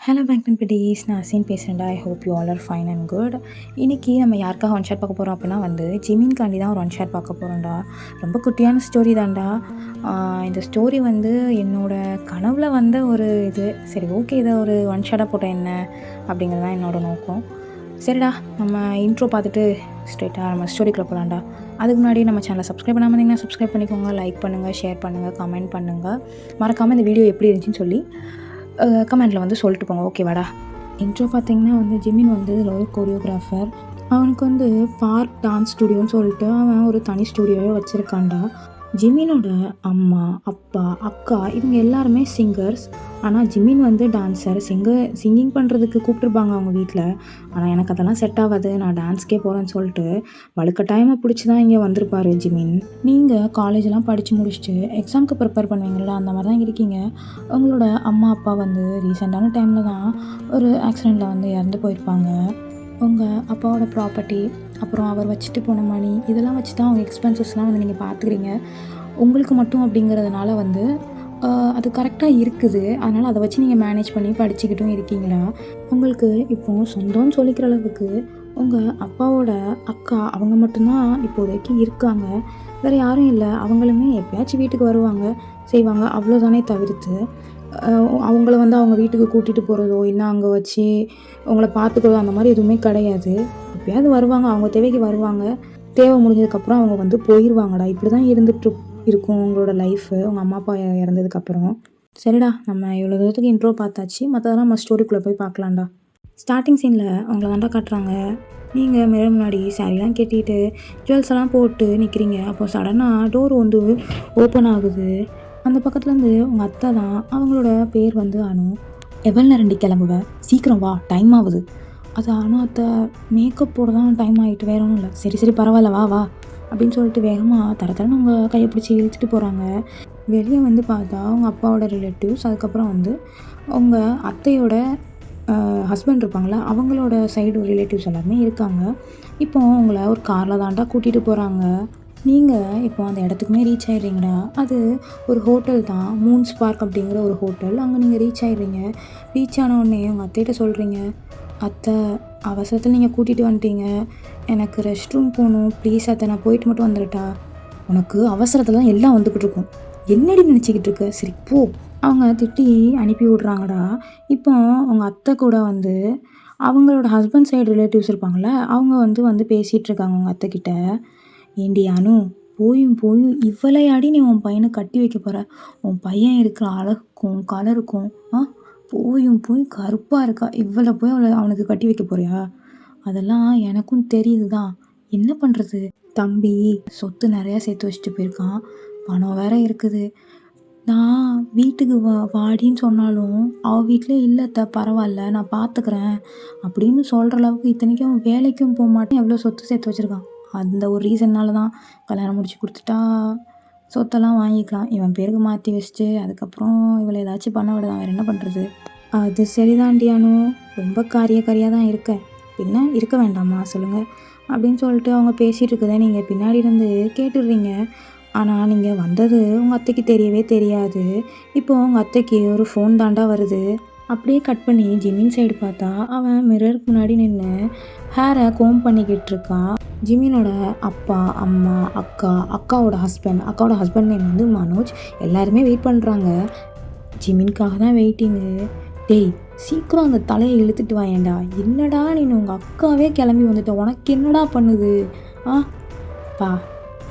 Hello Bangtan BTS, நான் அசின் பேசுகிறேன்டா. I hope you all are fine and good. இன்றைக்கி நம்ம யாருக்காக ஒன் ஷாட் பார்க்க போகிறோம் அப்படின்னா ஜிமின்காண்டி தான் ஒரு ஒன் ஷாட் பார்க்க போகிறோம்டா. ரொம்ப குட்டியான ஸ்டோரி தான்டா. இந்த ஸ்டோரி என்னோடய கனவில் ஒரு சரி ஓகே, இதை ஒரு ஒன் ஷாட்டாக போட்டால் என்ன அப்படிங்கிறது தான் என்னோடய நோக்கம். சரிடா, நம்ம இன்ட்ரோ பார்த்துட்டு ஸ்ட்ரெயிட்டாக நம்ம ஸ்டோரிக்குள்ளே போகலாம்டா. அதுக்கு முன்னாடி நம்ம சேனலை சப்ஸ்கிரைப் பண்ணாமல் இருந்தீங்கன்னா சப்ஸ்கிரைப் பண்ணிக்கோங்க, லைக் பண்ணுங்கள், ஷேர் பண்ணுங்கள், கமெண்ட் பண்ணுங்கள். மறக்காமல் இந்த வீடியோ எப்படி இருந்துச்சுன்னு சொல்லி கமெண்டில் சொல்லிட்டு போங்க, ஓகேவாடா. இன்ட்ரோ பார்த்திங்கன்னா ஜிமின் இதில் ஒரு கொரியோகிராஃபர். அவனுக்கு பார்க் டான்ஸ் ஸ்டுடியோன்னு சொல்லிட்டு அவன் ஒரு தனி ஸ்டுடியோவே வச்சுருக்கான்டா. ஜிமினோட அம்மா, அப்பா, அக்கா இவங்க எல்லாருமே சிங்கர்ஸ். ஆனால் ஜிமின் டான்ஸர். சிங்கிங் பண்ணுறதுக்கு கூப்பிட்ருப்பாங்க அவங்க வீட்டில். ஆனால் எனக்கு அதெல்லாம் செட் ஆகாது, நான் டான்ஸ்க்கே போகிறேன்னு சொல்லிட்டு வழுக்கட்டாயமாக பிடிச்சி தான் இங்கே வந்திருப்பார் ஜிமின். நீங்கள் காலேஜெலாம் படித்து முடிச்சுட்டு எக்ஸாமுக்கு ப்ரிப்பேர் பண்ணுவீங்களா, அந்த மாதிரி தான் இருக்கீங்க. உங்களோட அம்மா அப்பா ரீசெண்டான டைமில் தான் ஒரு ஆக்சிடெண்ட்டில் இறந்து போயிருப்பாங்க. உங்கள் அப்பாவோட ப்ராப்பர்ட்டி, அப்புறம் அவர் வச்சுட்டு போன மணி, இதெல்லாம் வச்சு தான் அவங்க எக்ஸ்பென்சஸ்லாம் நீங்கள் பார்த்துக்கிறீங்க. உங்களுக்கு மட்டும் அப்படிங்கிறதுனால அது கரெக்டாக இருக்குது. அதனால் அதை வச்சு நீங்கள் மேனேஜ் பண்ணி படிச்சுக்கிட்டும் இருக்கீங்களா. உங்களுக்கு இப்போது சொந்தம்னு சொல்லிக்கிற அளவுக்கு உங்கள் அப்பாவோட அக்கா அவங்க மட்டும்தான் இப்போதைக்கு இருக்காங்க. வேறு யாரும் இல்லை. அவங்களுமே எப்போயாச்சும் வீட்டுக்கு வருவாங்க, செய்வாங்க, அவ்வளோதானே தவிர்த்து அவங்கள அவங்க வீட்டுக்கு கூட்டிகிட்டு போகிறதோ இல்லை அங்கே வச்சு அவங்கள பார்த்துக்கிறதோ அந்த மாதிரி எதுவுமே கிடையாது. எப்போயாவது வருவாங்க, அவங்க தேவைக்கு வருவாங்க, தேவை முடிஞ்சதுக்கப்புறம் அவங்க போயிடுவாங்கடா. இப்படி தான் இருந்துட்டு இருக்கும் உங்களோட லைஃபு உங்கள் அம்மா அப்பா இறந்ததுக்கப்புறம். சரிடா, நம்ம இவ்வளோ தூரத்துக்கு இன்ட்ரோ பார்த்தாச்சு, மற்றதெல்லாம் நம்ம ஸ்டோரிக்குள்ளே போய் பார்க்கலாம்டா. ஸ்டார்டிங் சீனில் அவங்கள தாண்டா காட்டுறாங்க. நீங்கள் மிரர் முன்னாடி சாரிலாம் கட்டிட்டு ஜுவல்ஸ் எல்லாம் போட்டு நிற்கிறீங்க. அப்போ சடனாக டோர் ஓப்பன் ஆகுது. அந்த பக்கத்துலேருந்து உங்கள் அத்தை தான். அவங்களோட பேர் அனு. எவ்வளோ நேரண்டி கிளம்புவ, சீக்கிரம் வா, டைம் ஆகுது. அது அனு அத்தை மேக்கப் போட தான் டைம் ஆகிட்டு, வேற ஒன்றும் இல்லை. சரி பரவாயில்ல, வா வா அப்படின்னு சொல்லிட்டு வேகமாக தரத்தரன்னு அவங்க கையை பிடிச்சி இழுத்துட்டு போகிறாங்க. வெளியே பார்த்தா அவங்க அப்பாவோட ரிலேட்டிவ்ஸ், அதுக்கப்புறம் அவங்க அத்தையோட ஹஸ்பண்ட் இருப்பாங்களே அவங்களோட சைடு ரிலேட்டிவ்ஸ் எல்லாருமே இருக்காங்க. இப்போ அவங்கள ஒரு காரில் தாண்டா கூட்டிகிட்டு போகிறாங்க. நீங்கள் இப்போ அந்த இடத்துக்குமே ரீச் ஆகிடுறீங்கடா. அது ஒரு ஹோட்டல் தான், மூன்ஸ் பார்க் அப்படிங்கிற ஒரு ஹோட்டல். அங்கே நீங்கள் ரீச் ஆகிடுறீங்க. ரீச் ஆனவுடனே உங்கள் அத்தைகிட்ட சொல்கிறீங்க, அத்தை அவசரத்தில் நீங்கள் கூட்டிகிட்டு வந்துட்டீங்க, எனக்கு ரெஸ்ட் ரூம் போகணும், ப்ளீஸ் அத்தை, நான் போயிட்டு மட்டும் வந்துடட்டா. உனக்கு அவசரத்தில் தான் எல்லாம் வந்துக்கிட்டு இருக்கும், என்னடி நினச்சிக்கிட்டு இருக்க, சரி போ. அவங்க திட்டி அனுப்பி விட்றாங்கடா. இப்போ அவங்க அத்தை கூட அவங்களோட ஹஸ்பண்ட் சைடு ரிலேட்டிவ்ஸ் இருப்பாங்களே அவங்க பேசிகிட்டு இருக்காங்க உங்கள் அத்தைக்கிட்ட. ஏண்டி அனு, போயும் இவ்வளையாடி நீ உன் பையனை கட்டி வைக்க போகிற, உன் பையன் இருக்கிற அழகுக்கும் கலருக்கும் போய் கருப்பாக இருக்கா, இவ்வளோ போய் அவனுக்கு கட்டி வைக்க போறியா? அதெல்லாம் எனக்கும் தெரியுது தான், என்ன பண்ணுறது. தம்பி சொத்து நிறையா சேர்த்து வச்சுட்டு போயிருக்கான், பணம் வேற இருக்குது. நான் வீட்டுக்கு வாடின்னு சொன்னாலும் அவள் வீட்டிலே இல்லைத்த, பரவாயில்ல நான் பார்த்துக்கிறேன் அப்படின்னு சொல்கிற அளவுக்கு, இத்தனைக்கும் அவன் வேலைக்கும் போக மாட்டேன், எவ்வளோ சொத்து சேர்த்து வச்சுருக்கான். அந்த ஒரு ரீசன்னால தான் கல்யாணம் முடிச்சு கொடுத்துட்டா சொத்தெல்லாம் வாங்கிக்கலாம், இவன் பேருக்கு மாற்றி வச்சுட்டு அதுக்கப்புறம் இவளை ஏதாச்சும் பண்ண விடதான், வேறு என்ன பண்ணுறது. அது சரிதாண்டியானு, ரொம்ப காரியாக தான் இருக்க, பின்ன இருக்க வேண்டாமா சொல்லுங்கள் அப்படின்னு சொல்லிட்டு அவங்க பேசிகிட்டு இருக்கதை நீங்கள் பின்னாடி இருந்து கேட்டுடுறீங்க. ஆனால் நீங்கள் வந்தது உங்கள் அத்தைக்கு தெரியவே தெரியாது. இப்போது உங்கள் அத்தைக்கு ஒரு ஃபோன் தாண்டா வருது. அப்படியே கட் பண்ணி ஜிமின் சைடு பார்த்தா அவன் மிரருக்கு முன்னாடி நின்று ஹேரை கோம் பண்ணிக்கிட்டு இருக்கான். ஜிமினோட அப்பா, அம்மா, அக்காவோட ஹஸ்பண்ட் நேம் மனோஜ். எல்லாருமே வெயிட் பண்ணுறாங்க. ஜிமின்காக தான் வெயிட்டிங்கு. டேய் சீக்கிரம் அந்த தலையை இழுத்துட்டு வாயேண்டா, என்னடா நீ உங்கள் அக்காவே கிளம்பி வந்துட்ட, உனக்கு என்னடா பண்ணுது பா.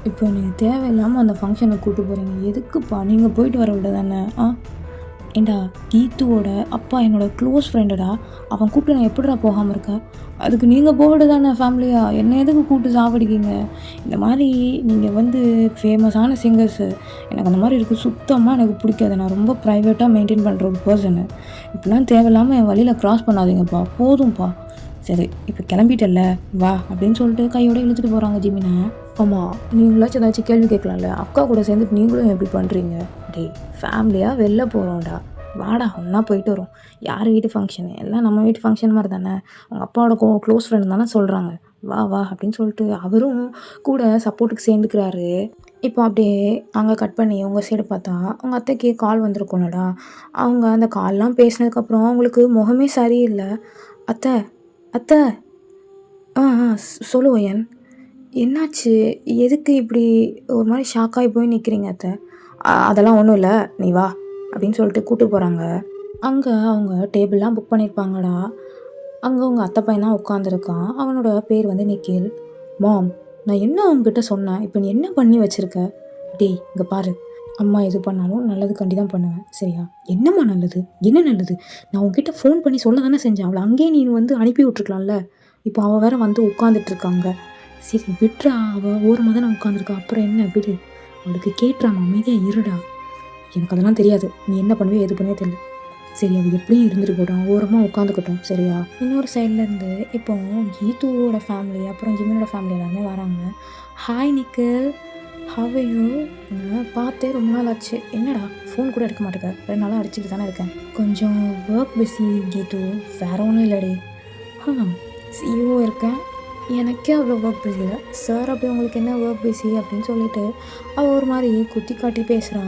இப்போ நீங்கள் தேவையில்லாமல் அந்த ஃபங்க்ஷனுக்கு கூப்பிட்டு போகிறீங்க, எதுக்குப்பா, நீங்கள் போயிட்டு வர விட தானே. ஏண்டா கீத்துவோட அப்பா என்னோட க்ளோஸ் ஃப்ரெண்டுடா, அவன் கூப்பிட்டு நான் எப்படிடா போகாமல் இருக்கேன், அதுக்கு நீங்கள் போகவிட தானே ஃபேமிலியாக, என்ன எதுக்கு கூப்பிட்டு சாப்பிடுக்கீங்க. இந்த மாதிரி நீங்கள் ஃபேமஸான சிங்கர்ஸு, எனக்கு அந்த மாதிரி இருக்குது, சுத்தமாக எனக்கு பிடிக்காது. நான் ரொம்ப ப்ரைவேட்டாக மெயின்டைன் பண்ணுற ஒரு பர்சனு. இப்படிலாம் தேவையில்லாமல் என் வழியில் க்ராஸ் பண்ணாதீங்கப்பா, போதும்ப்பா. சரி இப்போ கிளம்பிட்டல்ல, வா அப்படின்னு சொல்லிட்டு கையோடு இழுத்துட்டு போகிறாங்க ஜிமினை. ஆமாம், நீங்களாச்சும் ஏதாச்சும் கேள்வி கேட்கலாம்ல, அக்கா கூட சேர்ந்துட்டு நீங்களும் எப்படி பண்ணுறீங்க. டேய் ஃபேமிலியாக வெளில போகிறோம்டா, வாடா ஒன்றா போயிட்டு வரும். யார் வீட்டு ஃபங்க்ஷனு, எல்லாம் நம்ம வீட்டு ஃபங்க்ஷன் மாதிரி தானே, அவங்க அப்பாவோட க்ளோஸ் ஃப்ரெண்ட் தானே சொல்கிறாங்க, வா வா அப்படின்னு சொல்லிட்டு அவரும் கூட சப்போர்ட்டுக்கு சேர்ந்துக்கிறாரு. இப்போ அப்படியே அங்கே கட் பண்ணி உங்க சைடு பார்த்தா, உங்க அத்தைக்கு கால் வந்திருக்கும்லடா. அவங்க அந்த கால்லாம் பேசினதுக்கப்புறம் அவங்களுக்கு முகமே சரியில்ல. "அத்த, அத்த." சொல்லு ஒயன். என்னாச்சு? எதுக்கு இப்படி ஒரு மாரி ஷாக் ஆயி போய் நிக்கிறீங்க அத்த? அதெல்லாம் ஒண்ணும் இல்ல. நீ வா." அப்படின்னு சொல்லிட்டு கூட்டு போறாங்க. அங்க அவங்க டேபிள்லாம் புக் பண்ணியிருப்பாங்கடா. அங்க உங்க அத்தை பையன் தான் உட்காந்துருக்கான். அவனோட பேர் வந்து நிக்கில். "மாம், நான் என்ன உன்கிட்ட சொன்னேன்? இப்ப நீ என்ன பண்ணி வச்சிருக்க?" "டேய் இங்க பாரு. அம்மா எது பண்ணாலும் நல்லதுக்காண்டி தான் பண்ணுவேன். சரியா?" "என்னம்மா நல்லது? என்ன நல்லது? நான் உன்கிட்ட ஃபோன் பண்ணி சொல்ல தானே செஞ்சேன். அவள அங்கேயே நீ வந்து அனுப்பி விட்டுருக்கலாம்ல. இப்போ அவ வேற வந்து உட்காந்துட்டு இருக்காங்க." "சரி விட்றா. அவ ஓரமா தானே உட்காந்துருக்கா. அப்புறம் என்ன விடு. அவளுக்கு கேட்டுறாம்மா. அமைதியா இருடா." "எனக்கு அதெல்லாம் தெரியாது. நீ என்ன பண்ணுவியோ எது பண்ணுவியோ தெரியல. சரி அவ எப்படியும் இருந்துட்டு போகட்டும். ஓரமா உட்காந்துக்கட்டும். சரியா?" இன்னொரு சைட்லேருந்து இப்போ கீதுவோட ஃபேமிலி, அப்புறம் ஜிமினோட ஃபேமிலி எல்லாருமே வராங்க. "Hi Nikhil. How are you? உன்னை பார்த்தே ரொம்ப நாள் ஆச்சு. என்னடா ஃபோன் கூட எடுக்க மாட்டேங்க? 2 நாளாக அடிச்சுட்டு தானே இருக்கேன்." "கொஞ்சம் ஒர்க் பிஸி கீது. வேற ஒன்றும் இல்லடி." சிஇஓ இருக்கேன். எனக்கே அவ்வளோ ஒர்க் பிஸி இல்லை. சார் அப்படி உங்களுக்கு என்ன ஒர்க் பிஸி?" அப்படின்னு சொல்லிட்டு அவள் ஒரு மாதிரி குத்தி காட்டி பேசுகிறா.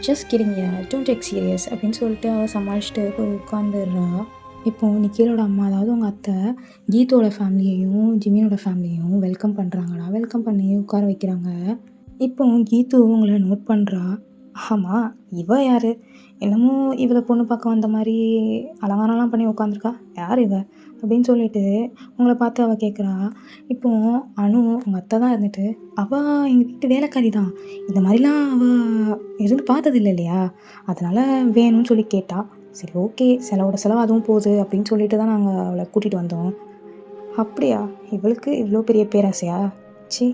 "Just kidding ya, don't take serious." அப்படின்னு சொல்லிட்டு அவள் சமாளிச்சுட்டு போய் உட்காந்துடுறா. இப்போ நிக்கிலோட அம்மா, அதாவது உங்கள் அத்தை, கீதோட ஃபேமிலியையும் ஜிமினோட ஃபேமிலியையும் வெல்கம் பண்ணுறாங்கடா. வெல்கம் பண்ணி உட்கார வைக்கிறாங்க. இப்போ கீது உங்களை நோட் பண்ணுறா. ஆமாம், இவ யார்? என்னமோ இவளை பொண்ணு பார்க்க வந்த மாதிரி அலங்காரம்லாம் பண்ணி உட்காந்துருக்கா. யார் இவ? அப்படின்னு சொல்லிட்டு உங்களை பார்த்து அவள் கேட்குறா. இப்போ அனு உங்கள் அத்தை தான் இருந்துட்டு, அவள் எங்கள் வீட்டு வேலைக்காரி தான். இந்த மாதிரிலாம் அவள் இருந்து பார்த்ததில்ல இல்லையா? அதனால் வேணும்னு சொல்லி கேட்டா. சரி ஓகே, செலவோட செலவு அதுவும் போகுது அப்படின்னு சொல்லிட்டு தான் நாங்கள் அவளை கூட்டிகிட்டு வந்தோம். அப்படியா? இவளுக்கு இவ்வளோ பெரிய பேராசையா? ச்சீ,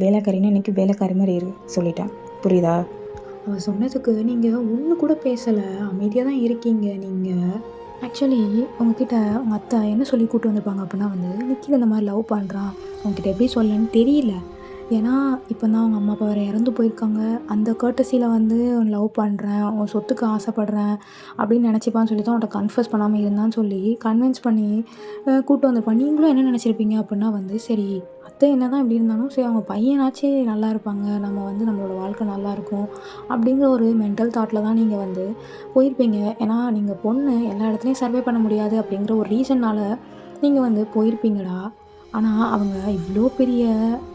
வேலைக்காரின்னா இன்றைக்கி வேலைக்காரி மாதிரி இரு சொல்லிட்டேன். புரியுதா? அவள் சொன்னதுக்கு நீங்கள் ஒன்று கூட பேசலை, அமைதியாக தான் இருக்கீங்க நீங்கள். ஆக்சுவலி உங்ககிட்ட உங்கள் அத்தை என்ன சொல்லி கூப்பிட்டு வந்திருப்பாங்க அப்படின்னா வந்து, நிக்கில் இந்த மாதிரி லவ் பண்ணுறான், உங்ககிட்ட எப்படி சொல்லன்னு தெரியல. ஏன்னா இப்போ தான் அவங்க அம்மா அப்பா வேறு இறந்து போயிருக்காங்க. அந்த கர்ட்டஸியில் வந்து லவ் பண்ணுறேன், உன் சொத்துக்கு ஆசைப்பட்றேன் அப்படின்னு நினச்சிப்பான்னு சொல்லி தான் அவன்கிட்ட கன்ஃபஸ் பண்ணாமல் இருந்தான்னு சொல்லி கன்வின்ஸ் பண்ணி கூப்பிட்டு வந்திருப்பான். நீங்களும் என்ன நினச்சிருப்பீங்க அப்படின்னா வந்து, சரி அத்தை என்ன தான் இப்படி இருந்தாலும் சரி அவங்க பையனாச்சே நல்லா இருப்பாங்க, நம்ம வந்து நம்மளோட வாழ்க்கை நல்லாயிருக்கும் அப்படிங்கிற ஒரு மென்டல் தாட்டில் தான் நீங்கள் வந்து போயிருப்பீங்க. ஏன்னா நீங்கள் பொண்ணு எல்லா இடத்துலையும் சர்வே பண்ண முடியாது அப்படிங்கிற ஒரு ரீசன்னால் நீங்கள் வந்து போயிருப்பீங்கடா. ஆனால் அவங்க இவ்வளோ பெரிய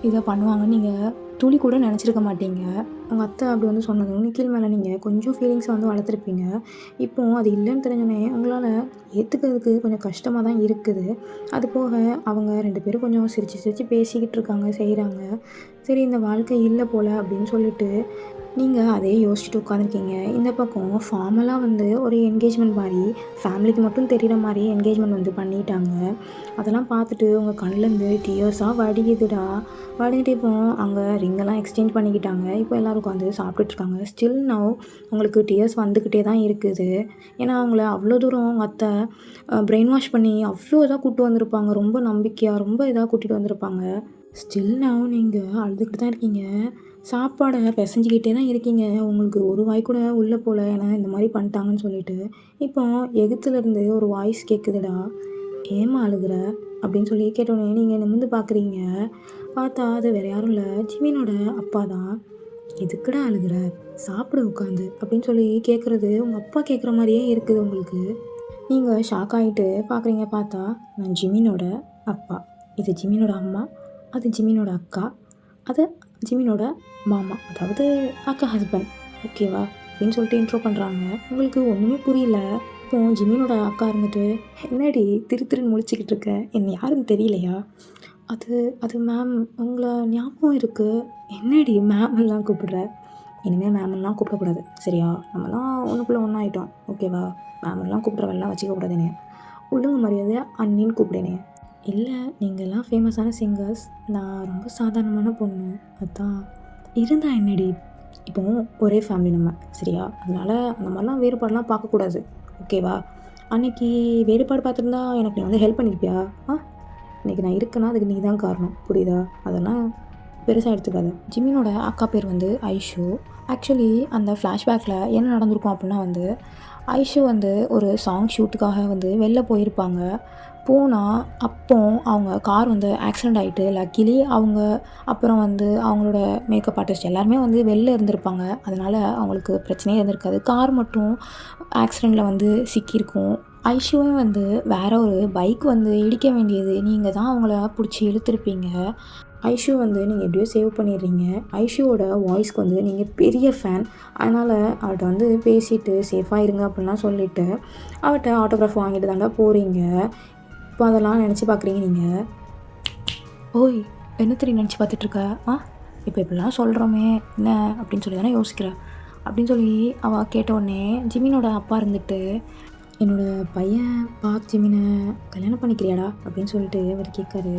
இதை பண்ணுவாங்கன்னு நீங்கள் துளி கூட நினச்சிருக்க மாட்டீங்க. உங்கள் அத்தை அப்படி வந்து சொன்னதும் நிக்கில் மேலே நீங்கள் கொஞ்சம் ஃபீலிங்ஸை வந்து வளர்த்துருப்பீங்க. இப்போது அது இல்லைன்னு தெரிஞ்சோடனே உங்களால் ஏற்றுக்கிறதுக்கு கொஞ்சம் கஷ்டமாக தான் இருக்குது. அது போக அவங்க 2 பேரும் கொஞ்சம் சிரித்து சிரித்து பேசிக்கிட்டு இருக்காங்க, செய்கிறாங்க. சரி இந்த வாழ்க்கை இல்லை போல் அப்படின்னு சொல்லிட்டு நீங்கள் அதே யோசிச்சுட்டு உட்காந்துருக்கீங்க. இந்த பக்கம் ஃபார்மலாக வந்து ஒரு என்கேஜ்மெண்ட் மாதிரி, ஃபேமிலிக்கு மட்டும் தெரிகிற மாதிரி என்கேஜ்மெண்ட் வந்து பண்ணிட்டாங்க. அதெல்லாம் பார்த்துட்டு உங்கள் கண்லேருந்து டியர்ஸாக வடியுதுடா. வடிஞ்சிட்டு இப்போ அங்கே ரிங்கெல்லாம் எக்ஸ்சேஞ்ச் பண்ணிக்கிட்டாங்க. இப்போ எல்லோரும் உட்காந்து சாப்பிட்டுட்ருக்காங்க. ஸ்டில் நவ் உங்களுக்கு டியர்ஸ் வந்துக்கிட்டே தான் இருக்குது. ஏன்னா அவங்கள அவ்வளோ தூரம் உங்கள் அத்தை பிரெயின் வாஷ் பண்ணி அவ்வளோ இதாக கூப்பிட்டு வந்திருப்பாங்க. ரொம்ப நம்பிக்கையாக ரொம்ப இதாக கூட்டிகிட்டு வந்திருப்பாங்க. ஸ்டில் நவ் நீங்கள் அழுதுகிட்டு தான் இருக்கீங்க. சாப்பாடை பிசைஞ்சிக்கிட்டே தான் இருக்கீங்க. உங்களுக்கு ஒரு வாய் கூட உள்ளே போகல. ஏன்னா இந்த மாதிரி பண்ணிட்டாங்கன்னு சொல்லிட்டு. இப்போ எகுத்துலேருந்து ஒரு வாய்ஸ் கேட்குதுடா. "ஏம்மா அழுகுற?" அப்படின்னு சொல்லி கேட்டோடனே நீங்கள் நிமிர்ந்து பார்க்குறீங்க. பார்த்தா அது வேறு யாரும் இல்லை, ஜிமினோட அப்பா தான். "எதுக்குடா அழுகுற? சாப்பிட உட்காந்து." அப்படின்னு சொல்லி கேட்குறது உங்கள் அப்பா கேட்குற மாதிரியே இருக்குது உங்களுக்கு. நீங்கள் ஷாக் ஆகிட்டு பார்க்குறீங்க. பார்த்தா நான் ஜிமினோட அப்பா, இது ஜிமினோட அம்மா, அது ஜிமினோட அக்கா, அது ஜிமினோட மாமா, அதாவது அக்கா ஹஸ்பண்ட். ஓகேவா? அப்படின்னு சொல்லிட்டு இன்ட்ரோ பண்ணுறாங்க. உங்களுக்கு ஒன்றுமே புரியல. இப்போ ஜிமினோட அக்கா இருந்துட்டு, "என்னடி திரு திருன்னு முழிச்சிக்கிட்டு இருக்க? என்ன யாருன்னு தெரியலையா?" அது அது மேம், உங்களை ஞாபகம் இருக்குது. "என்னடி மேம்லாம் கூப்பிடுற? இனிமேல் மேம்லாம் கூப்பிடக்கூடாது சரியா? நம்மலாம் ஒன்றுக்குள்ளே ஒன்றாயிட்டோம். ஓகேவா? மேம்லாம் கூப்பிட்ற வேலைலாம் வச்சுக்கக்கூடாது என்னைய. ஒழுங்கு மரியாதையாக அண்ணின்னு கூப்பிடு." "இல்லை, நீங்கள்லாம் ஃபேமஸான சிங்கர்ஸ், நான் ரொம்ப சாதாரணமான பொண்ணு, அதான்." "இருந்தா என்னடி? இப்போ ஒரே ஃபேமிலி நம்ம, சரியா? அதனால் அந்த மாதிரிலாம் வேறுபாடெலாம் பார்க்கக்கூடாது. ஓகேவா? அன்னைக்கு வேறுபாடு பார்த்துருந்தா எனக்கு நீ வந்து ஹெல்ப் பண்ணியிருப்பியா? இன்றைக்கி நான் இருக்கேன்னா அதுக்கு நீ தான் காரணம். புரியுதா? அதெல்லாம் பெருசாக எடுத்துக்காத." ஜிமினோட அக்கா பேர் வந்து ஐஷு. ஆக்சுவலி அந்த ஃப்ளாஷ்பேக்கில் என்ன நடந்திருக்கும் அப்படின்னா வந்து, ஐஷு வந்து ஒரு சாங் ஷூட்டுக்காக வந்து வெளில போயிருப்பாங்க. போனால் அப்போ அவங்க கார் வந்து ஆக்சிடெண்ட் ஆகிட்டு லக்கிலி அவங்க அப்புறம் வந்து அவங்களோட மேக்கப் ஆர்டிஸ்ட் எல்லாருமே வந்து வெளில இருந்திருப்பாங்க. அதனால் அவங்களுக்கு பிரச்சனையே இருந்திருக்காது. கார் மட்டும் ஆக்சிடெண்ட்டில் வந்து சிக்கியிருக்கும். ஐஷுவும் வந்து வேற ஒரு பைக் வந்து இடிக்க வேண்டியது நீங்கள் தான் அவங்கள பிடிச்சி இழுத்துருப்பீங்க. ஐஷு வந்து நீங்கள் எப்படியோ சேவ் பண்ணிடுறீங்க. ஐஷுவோட வாய்ஸ்க்கு வந்து நீங்கள் பெரிய ஃபேன். அதனால் அவள்கிட்ட வந்து பேசிவிட்டு சேஃபாக இருங்க அப்படின்லாம் சொல்லிவிட்டு அவள்கிட்ட ஆட்டோகிராஃப் வாங்கிட்டு தாண்டா போகிறீங்க. இப்போ அதெல்லாம் நினச்சி பார்க்குறீங்க நீங்கள். ஓய், என்ன தெரியும் நினச்சி பார்த்துட்ருக்க? இப்போ இப்படிலாம் சொல்கிறோமே என்ன அப்படின்னு சொல்லி தானே யோசிக்கிற அப்படின்னு சொல்லி அவள் கேட்ட உடனே ஜிமினோட அப்பா இருந்துட்டு, என்னோடய பையன் பார்க் ஜிமினை கல்யாணம் பண்ணிக்கிறியாடா அப்படின்னு சொல்லிட்டு அவர் கேட்காரு.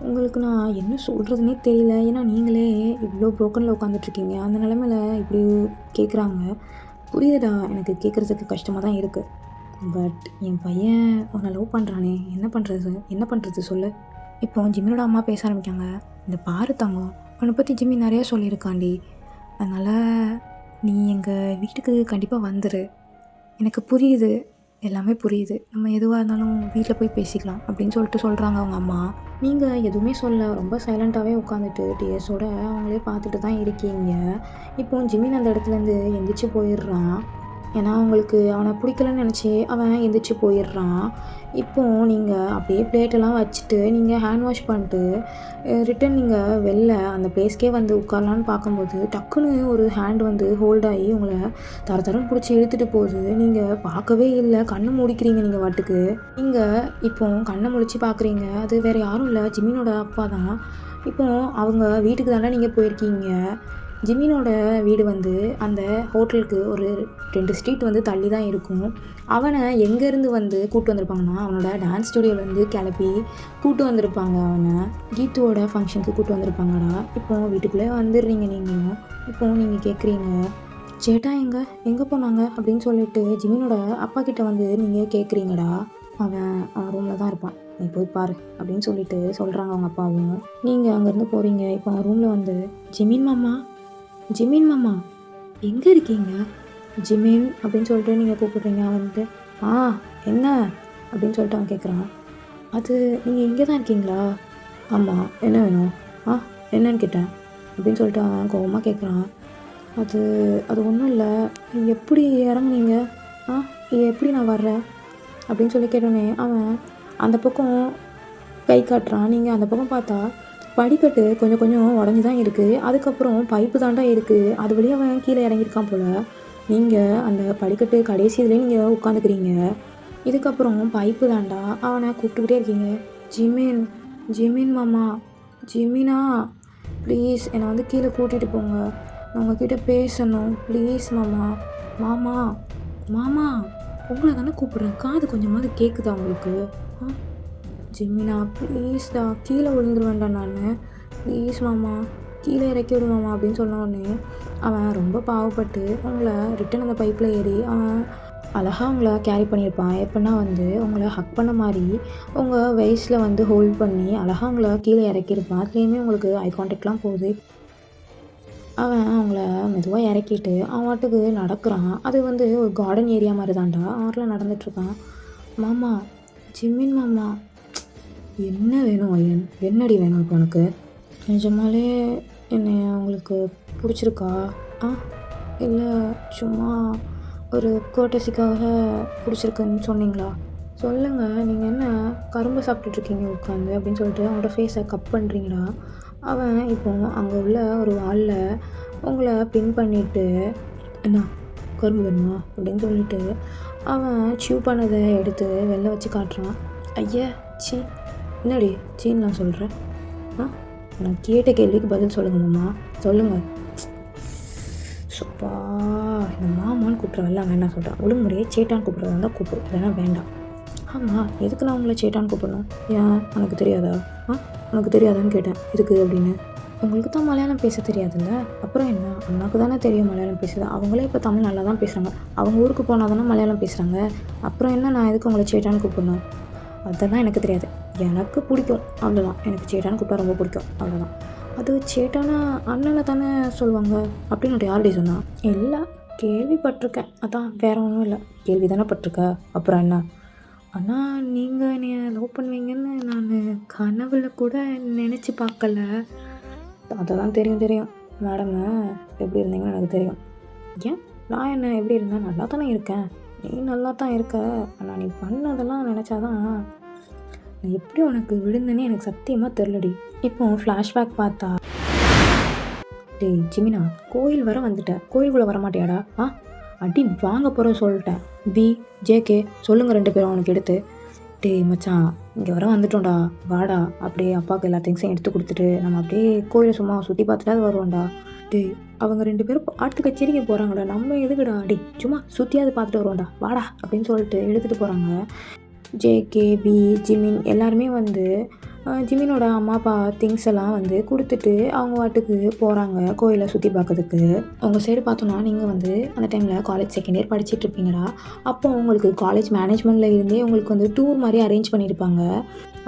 உங்களுக்கு நான் என்ன சொல்கிறதுனே தெரியல. ஏன்னா நீங்களே இவ்வளோ ப்ரோக்கனில் உட்காந்துட்ருக்கீங்க. அந்த நிலமையில இப்படி கேட்குறாங்க. புரியுதுடா, எனக்கு கேட்குறதுக்கு கஷ்டமாக தான் இருக்குது. பட் என் பையன் உன்னை லவ் பண்ணுறானே, என்ன பண்ணுறது சொல்லு. இப்போ ஜிம்மினோட அம்மா பேச ஆரம்பிக்காங்க. இந்த பாரு தங்கம், உன்னை பற்றி ஜிம்மி நிறையா சொல்லியிருக்காண்டி. அதனால் நீ எங்கள் வீட்டுக்கு கண்டிப்பாக வந்துடு. எனக்கு புரியுது, எல்லாமே புரியுது. நம்ம எதுவாக இருந்தாலும் வீட்டில் போய் பேசிக்கலாம் அப்படின்னு சொல்லிட்டு சொல்கிறாங்க அவங்க அம்மா. நீங்கள் எதுவுமே சொல்ல ரொம்ப சைலண்ட்டாகவே உட்காந்துட்டு டிஎஸோட அவங்களே பார்த்துட்டு தான் இருக்கீங்க. இப்போ ஜிமின் அந்த இடத்துலேருந்து எந்திரிச்சு போயிடுறான். ஏன்னா அவங்களுக்கு அவனை பிடிக்கலன்னு நினச்சி அவன் எந்திரிச்சு போயிடுறான். இப்போது நீங்கள் அப்படியே பிளேட்டெல்லாம் வச்சுட்டு நீங்கள் ஹேண்ட் வாஷ் பண்ணிட்டு ரிட்டன் நீங்கள் வெளில அந்த பிளேஸ்க்கே வந்து உட்காரலான்னு பார்க்கும்போது டக்குன்னு ஒரு ஹேண்ட் வந்து ஹோல்ட் ஆகி உங்களை தரன்னு பிடிச்சி இழுத்துட்டு போகுது. நீங்கள் பார்க்கவே இல்லை, கண்ணை மூடிக்கிறீங்க நீங்கள் வாட்டுக்கு. நீங்கள் இப்போ கண்ணை முழிச்சு பார்க்குறீங்க. அது வேறு யாரும் இல்லை, ஜிமினோட அப்பா தான். இப்போது அவங்க வீட்டுக்கு தானே நீங்கள் போயிருக்கீங்க. ஜிமினோட வீடு வந்து அந்த ஹோட்டலுக்கு ஒரு 2 ஸ்ட்ரீட் வந்து தள்ளி தான் இருக்கும். அவனை எங்கேருந்து வந்து கூப்பிட்டு வந்திருப்பாங்கன்னா, அவனோட டான்ஸ் ஸ்டுடியோலேருந்து கிளப்பி கூப்பிட்டு வந்திருப்பாங்க. அவனை கீத்துவோட ஃபங்க்ஷனுக்கு கூப்பிட்டு வந்திருப்பாங்கடா. இப்போது வீட்டுக்குள்ளே வந்துடுறீங்க நீங்களும். இப்போது நீங்கள் கேட்குறீங்க, சேட்டா எங்கே போனாங்க அப்படின்னு சொல்லிட்டு ஜிமினோட அப்பா கிட்டே வந்து நீங்கள் கேட்குறீங்கடா. அவன் ரூமில் தான் இருப்பான், நீ போய் பாரு அப்படின்னு சொல்லிட்டு சொல்கிறாங்க அவங்க அப்பாவும். நீங்கள் அங்கேருந்து போகிறீங்க. இப்போ அவன் ரூமில் வந்து, ஜிமின் மாமா எங்கே இருக்கீங்க? ஜிமின் அப்படின்னு சொல்லிட்டு நீங்கள் கூப்பிட்றீங்க. அவன் வந்துட்டு, என்ன அப்படின்னு சொல்லிட்டு அவன் கேட்குறான். அது நீங்கள் இங்கே தான் இருக்கீங்களா? ஆமாம், என்ன வேணும்? என்னன்னு கேட்டேன் அப்படின்னு சொல்லிட்டு அவன் கோவமாக கேட்குறான். அது ஒன்றும் இல்லை, எப்படி இறங்குனீங்க? எப்படி நான் வர்றேன் அப்படின்னு சொல்லி கேட்டோன்னே அவன் அந்த பக்கம் கை காட்டுறான். நீங்கள் அந்த பக்கம் பார்த்தா படிக்கட்டு கொஞ்சம் கொஞ்சம் உடஞ்சி தான் இருக்குது. அதுக்கப்புறம் பைப்பு தாண்டா இருக்குது. அது வழியாக அவன் கீழே இறங்கியிருக்கான் போல். நீங்கள் அந்த படிக்கட்டு கடைசி இதுலேயே நீங்கள் உட்காந்துக்கிறீங்க. இதுக்கப்புறம் பைப்பு தாண்டா. அவனை கூப்பிட்டுக்கிட்டே இருக்கீங்க. ஜிமின் மாமா, ஜிமினா ப்ளீஸ் என்னை வந்து கீழே கூட்டிகிட்டு போங்க, நான் உங்ககிட்ட பேசணும் ப்ளீஸ் மாமா உங்களை தானே கூப்பிட்றேன், காது கொஞ்சமாவது கேட்குதா உங்களுக்கு? ஜிமினா ப்ளீஸ்டா, கீழே விழுந்துருவேன்டா நான், ப்ளீஸ் மாமா கீழே இறக்கி விடு மாமா அப்படின்னு சொன்ன உடனே அவன் ரொம்ப பாவப்பட்டு உங்களை ரிட்டன் அந்த பைப்பில் ஏறி அவன் அழகாக உங்களை கேரி பண்ணியிருப்பான். எப்படின்னா வந்து உங்களை ஹக் பண்ண மாதிரி உங்கள் வயசில் வந்து ஹோல்ட் பண்ணி அழகாக உங்களை கீழே இறக்கியிருப்பான். அதுலேயுமே உங்களுக்கு ஐ கான்டாக்ட்லாம் போகுது. அவன் அவங்கள மெதுவாக இறக்கிட்டு அவன் வாட்டுக்கு நடக்கிறான். அது வந்து ஒரு கார்டன் ஏரியா மாதிரி தான்டா. அவரில் நடந்துகிட்ருக்கான். மாமா, ஜிமின் மாமா, என்ன வேணும் ஐயன்? என்னடி வேணும் இப்போ உனக்கு? நிஜமாலே என்னை அவங்களுக்கு பிடிச்சிருக்கா? இல்லை சும்மா ஒரு கோட்டசிக்காக பிடிச்சிருக்குன்னு சொன்னீங்களா? சொல்லுங்கள், நீங்கள் என்ன கரும்பு சாப்பிட்டுட்ருக்கீங்க உட்காந்து அப்படின்னு சொல்லிட்டு அவனோட ஃபேஸை கப் பண்ணுறீங்களா? அவன் இப்போ அங்கே உள்ள ஒரு வாலில் உங்களை பின் பண்ணிவிட்டு, என்ன கரும்பு வேணுமா அப்படின்னு சொல்லிட்டு அவன் சிவ் பண்ணதை எடுத்து வெளில வச்சு காட்டுறான். ஐயா சி, என்னடி சீன்னு நான் சொல்கிறேன்? நான் கேட்ட கேள்விக்கு பதில் சொல்லுங்க மாமா, சொல்லுங்கள். சுப்பா, இந்த மாமான்னு கூப்பிட்றவல்ல அவன் என்ன சொல்கிறான்? ஒழுங்கு முறையே சேட்டான்னு கூப்பிட்றதா இருந்தால் கூப்பிடு, இல்லைன்னா வேண்டாம். ஆமாம், எதுக்கு நான் உங்களை சேட்டான்னு கூப்பிடணும்? ஏன் உனக்கு தெரியாதா? உனக்கு தெரியாதான்னு கேட்டேன். எதுக்கு அப்படின்னு. உங்களுக்கு தான் மலையாளம் பேச தெரியாதுல்ல, அப்புறம் என்ன? அண்ணாக்கு தானே தெரியும் மலையாளம் பேசுது. அவங்களே இப்போ தமிழ் நல்லா தான் பேசுகிறாங்க. அவங்க ஊருக்கு போனால் தானே மலையாளம் பேசுகிறாங்க. அப்புறம் என்ன, நான் எதுக்கு உங்களை சேட்டான்னு கூப்பிடணும்? அதெல்லாம் எனக்கு தெரியாது, எனக்கு பிடிக்கும் அவ்வளோதான். எனக்கு சேட்டான்னு கூப்பிட்டா ரொம்ப பிடிக்கும், அவ்வளோதான். அது சேட்டானா அண்ணனை தானே சொல்லுவாங்க அப்படின்னு யார்டி சொன்னா? இல்லை, கேள்விப்பட்டிருக்கேன், அதான் வேற ஒன்றும் இல்லை. கேள்வி தானே பட்டிருக்க, அப்புறம் என்ன? ஆனால் நீங்கள் என்னைய லவ் பண்ணுவீங்கன்னு நான் கனவுல கூட நினச்சி பார்க்கல. அதெல்லாம் தெரியும் தெரியும் மேடமு, எப்படி இருந்தீங்கன்னு எனக்கு தெரியும். ஏன் நான் என்ன எப்படி இருந்தேன்? நல்லா தானே இருக்கேன். நீ நல்லா தான் இருக்க. ஆனால் நீ பண்ணதெல்லாம் நினச்சாதான் நான் எப்படி உனக்கு விழுந்தேன்னு எனக்கு சத்தியமாக தெரிலடி. இப்போ ஃப்ளாஷ்பேக் பார்த்தா, டேய் ஜிமினா, கோயில் வர வந்துட்டேன், கோயிலுக்குள்ளே வரமாட்டியாடா? அடி வாங்க போகிற சொல்லிட்டேன். பி ஜேகே சொல்லுங்கள் 2 பேரும் அவனுக்கு எடுத்து. டேய் மச்சான், இங்கே வர வந்துட்டோம்டா, வாடா. அப்படியே அப்பாவுக்கு எல்லா திங்ஸையும் எடுத்து கொடுத்துட்டு நம்ம அப்படியே கோயிலை சும்மா சுற்றி பார்த்துட்டு வருவோம்டா. டேய் அவங்க 2 பேரும் பாட்டு கச்சேரிக்கு போகிறாங்கடா, நம்ம எதுக்குடா? அடி சும்மா சுற்றியாவது பார்த்துட்டு வருவோம்டா, வாடா அப்படின்னு சொல்லிட்டு எடுத்துகிட்டு போகிறாங்க. ஜேகே, பி, ஜிமின் எல்லாருமே வந்து ஜிமினோட அம்மா அப்பா திங்ஸ் எல்லாம் வந்து கொடுத்துட்டு அவங்க வாட்டுக்கு போகிறாங்க கோயிலை சுற்றி பார்க்கறதுக்கு. உங்கள் சைடு பார்த்தோன்னா நீங்கள் வந்து அந்த டைமில் காலேஜ் செகண்ட் இயர் படிச்சுட்டு இருப்பீங்கடா. அப்போ உங்களுக்கு காலேஜ் மேனேஜ்மெண்ட்டில் இருந்தே உங்களுக்கு வந்து டூர் மாதிரி அரேஞ்ச் பண்ணியிருப்பாங்க.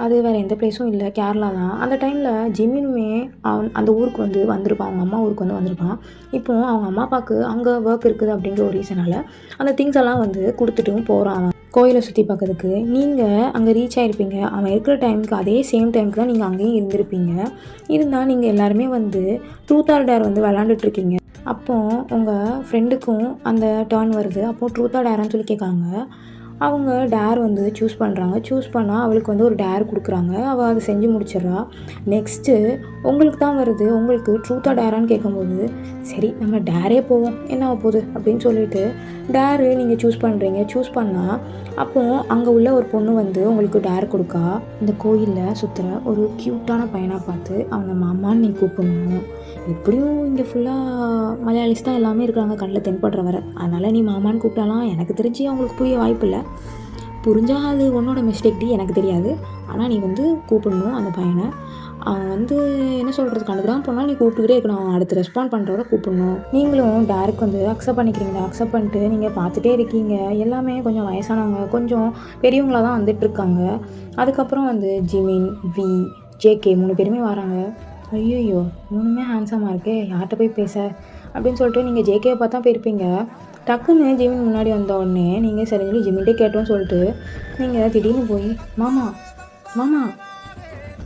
அது வேறு எந்த பிளேஸும் இல்லை, கேரளா தான். அந்த டைமில் ஜிமினுமே அந்த ஊருக்கு வந்து வந்திருப்பான், அவங்க அம்மா ஊருக்கு வந்து வந்திருப்பான். இப்போது அவங்க அம்மா அப்பாவுக்கு அங்கே ஒர்க் இருக்குது அப்படிங்கிற ஒரு ரீசனால் அந்த திங்ஸ் எல்லாம் வந்து கொடுத்துட்டும் போகிறான் கோயிலை சுற்றி பார்க்கறதுக்கு. நீங்கள் அங்கே ரீச் ஆகிருப்பீங்க, அவன் இருக்கிற டைமுக்கு அதே சேம் டைமுக்கு தான் நீங்கள் அங்கேயும் இருந்திருப்பீங்க. இருந்தால் நீங்கள் எல்லாருமே வந்து ட்ரூத் ஆர் டேர் வந்து விளாண்டுட்ருக்கீங்க. அப்போது உங்கள் ஃப்ரெண்டுக்கும் அந்த டர்ன் வருது. அப்போது ட்ரூத் ஆர் டேரான்னு சொல்லி கேட்காங்க. அவங்க டேர் வந்து சூஸ் பண்ணுறாங்க. சூஸ் பண்ணால் அவளுக்கு வந்து ஒரு டேர் கொடுக்குறாங்க. அவள் அதை செஞ்சு முடிச்சிடுறா. நெக்ஸ்ட்டு உங்களுக்கு தான் வருது. உங்களுக்கு ட்ரூத்தாக டேரான்னு கேட்கும்போது, சரி நம்ம டேரே போவோம், என்ன ஆக போகுது அப்படின்னு சொல்லிட்டு டேரு நீங்கள் சூஸ் பண்ணுறீங்க. சூஸ் பண்ணால் அப்போது அங்கே உள்ள ஒரு பொண்ணு வந்து உங்களுக்கு டேர் கொடுக்கா. இந்த கோயிலில் சுற்றுற ஒரு க்யூட்டான பையனாக பார்த்து அவனை மாமான்னு நீ கூப்பிடணும். எப்படியும் இங்கே ஃபுல்லாக மலையாளிஸ் தான் எல்லாமே இருக்கிறாங்க, கண்ணில் தென்படுற வர. அதனால் நீ மாமான்னு கூப்பிட்டாலாம். எனக்கு தெரிஞ்சு அவங்களுக்கு புரிய வாய்ப்பு இல்லை. புரிஞ்சால் அது உன்னோட மிஸ்டேக் டி, எனக்கு தெரியாது. ஆனால் நீ வந்து கூப்பிடணும் அந்த பையனை. அவன் வந்து என்ன சொல்கிறது, கண்டுக்கிடாமல் போனால் நீ கூப்பிட்டுக்கிட்டே இருக்கணும். அவன் அடுத்து ரெஸ்பாண்ட் பண்ணுறவரை கூப்பிடணும். நீங்களும் டேரக்ட் வந்து அக்செப்ட் பண்ணிக்கிறீங்களா? அக்செப்ட் பண்ணிட்டு நீங்கள் பார்த்துட்டே இருக்கீங்க. எல்லாமே கொஞ்சம் வயசானவங்க, கொஞ்சம் பெரியவங்களாக தான் வந்துட்டுருக்காங்க. அதுக்கப்புறம் வந்து ஜிமின், வி, ஜேகே 3 பேருமே வராங்க. ஐயோ 3மே ஹேண்ட்ஸமாக இருக்கே, யார்கிட்ட போய் பேச அப்படின்னு சொல்லிட்டு நீங்கள் ஜேகேவை பார்த்தா போயிருப்பீங்க. டக்குன்னு ஜிமின் முன்னாடி வந்த உடனே நீங்கள் சரி சொல்லி ஜிமின்ட்டே கேட்டோன்னு சொல்லிட்டு நீங்கள் திடீர்னு போய் மாமா மாமா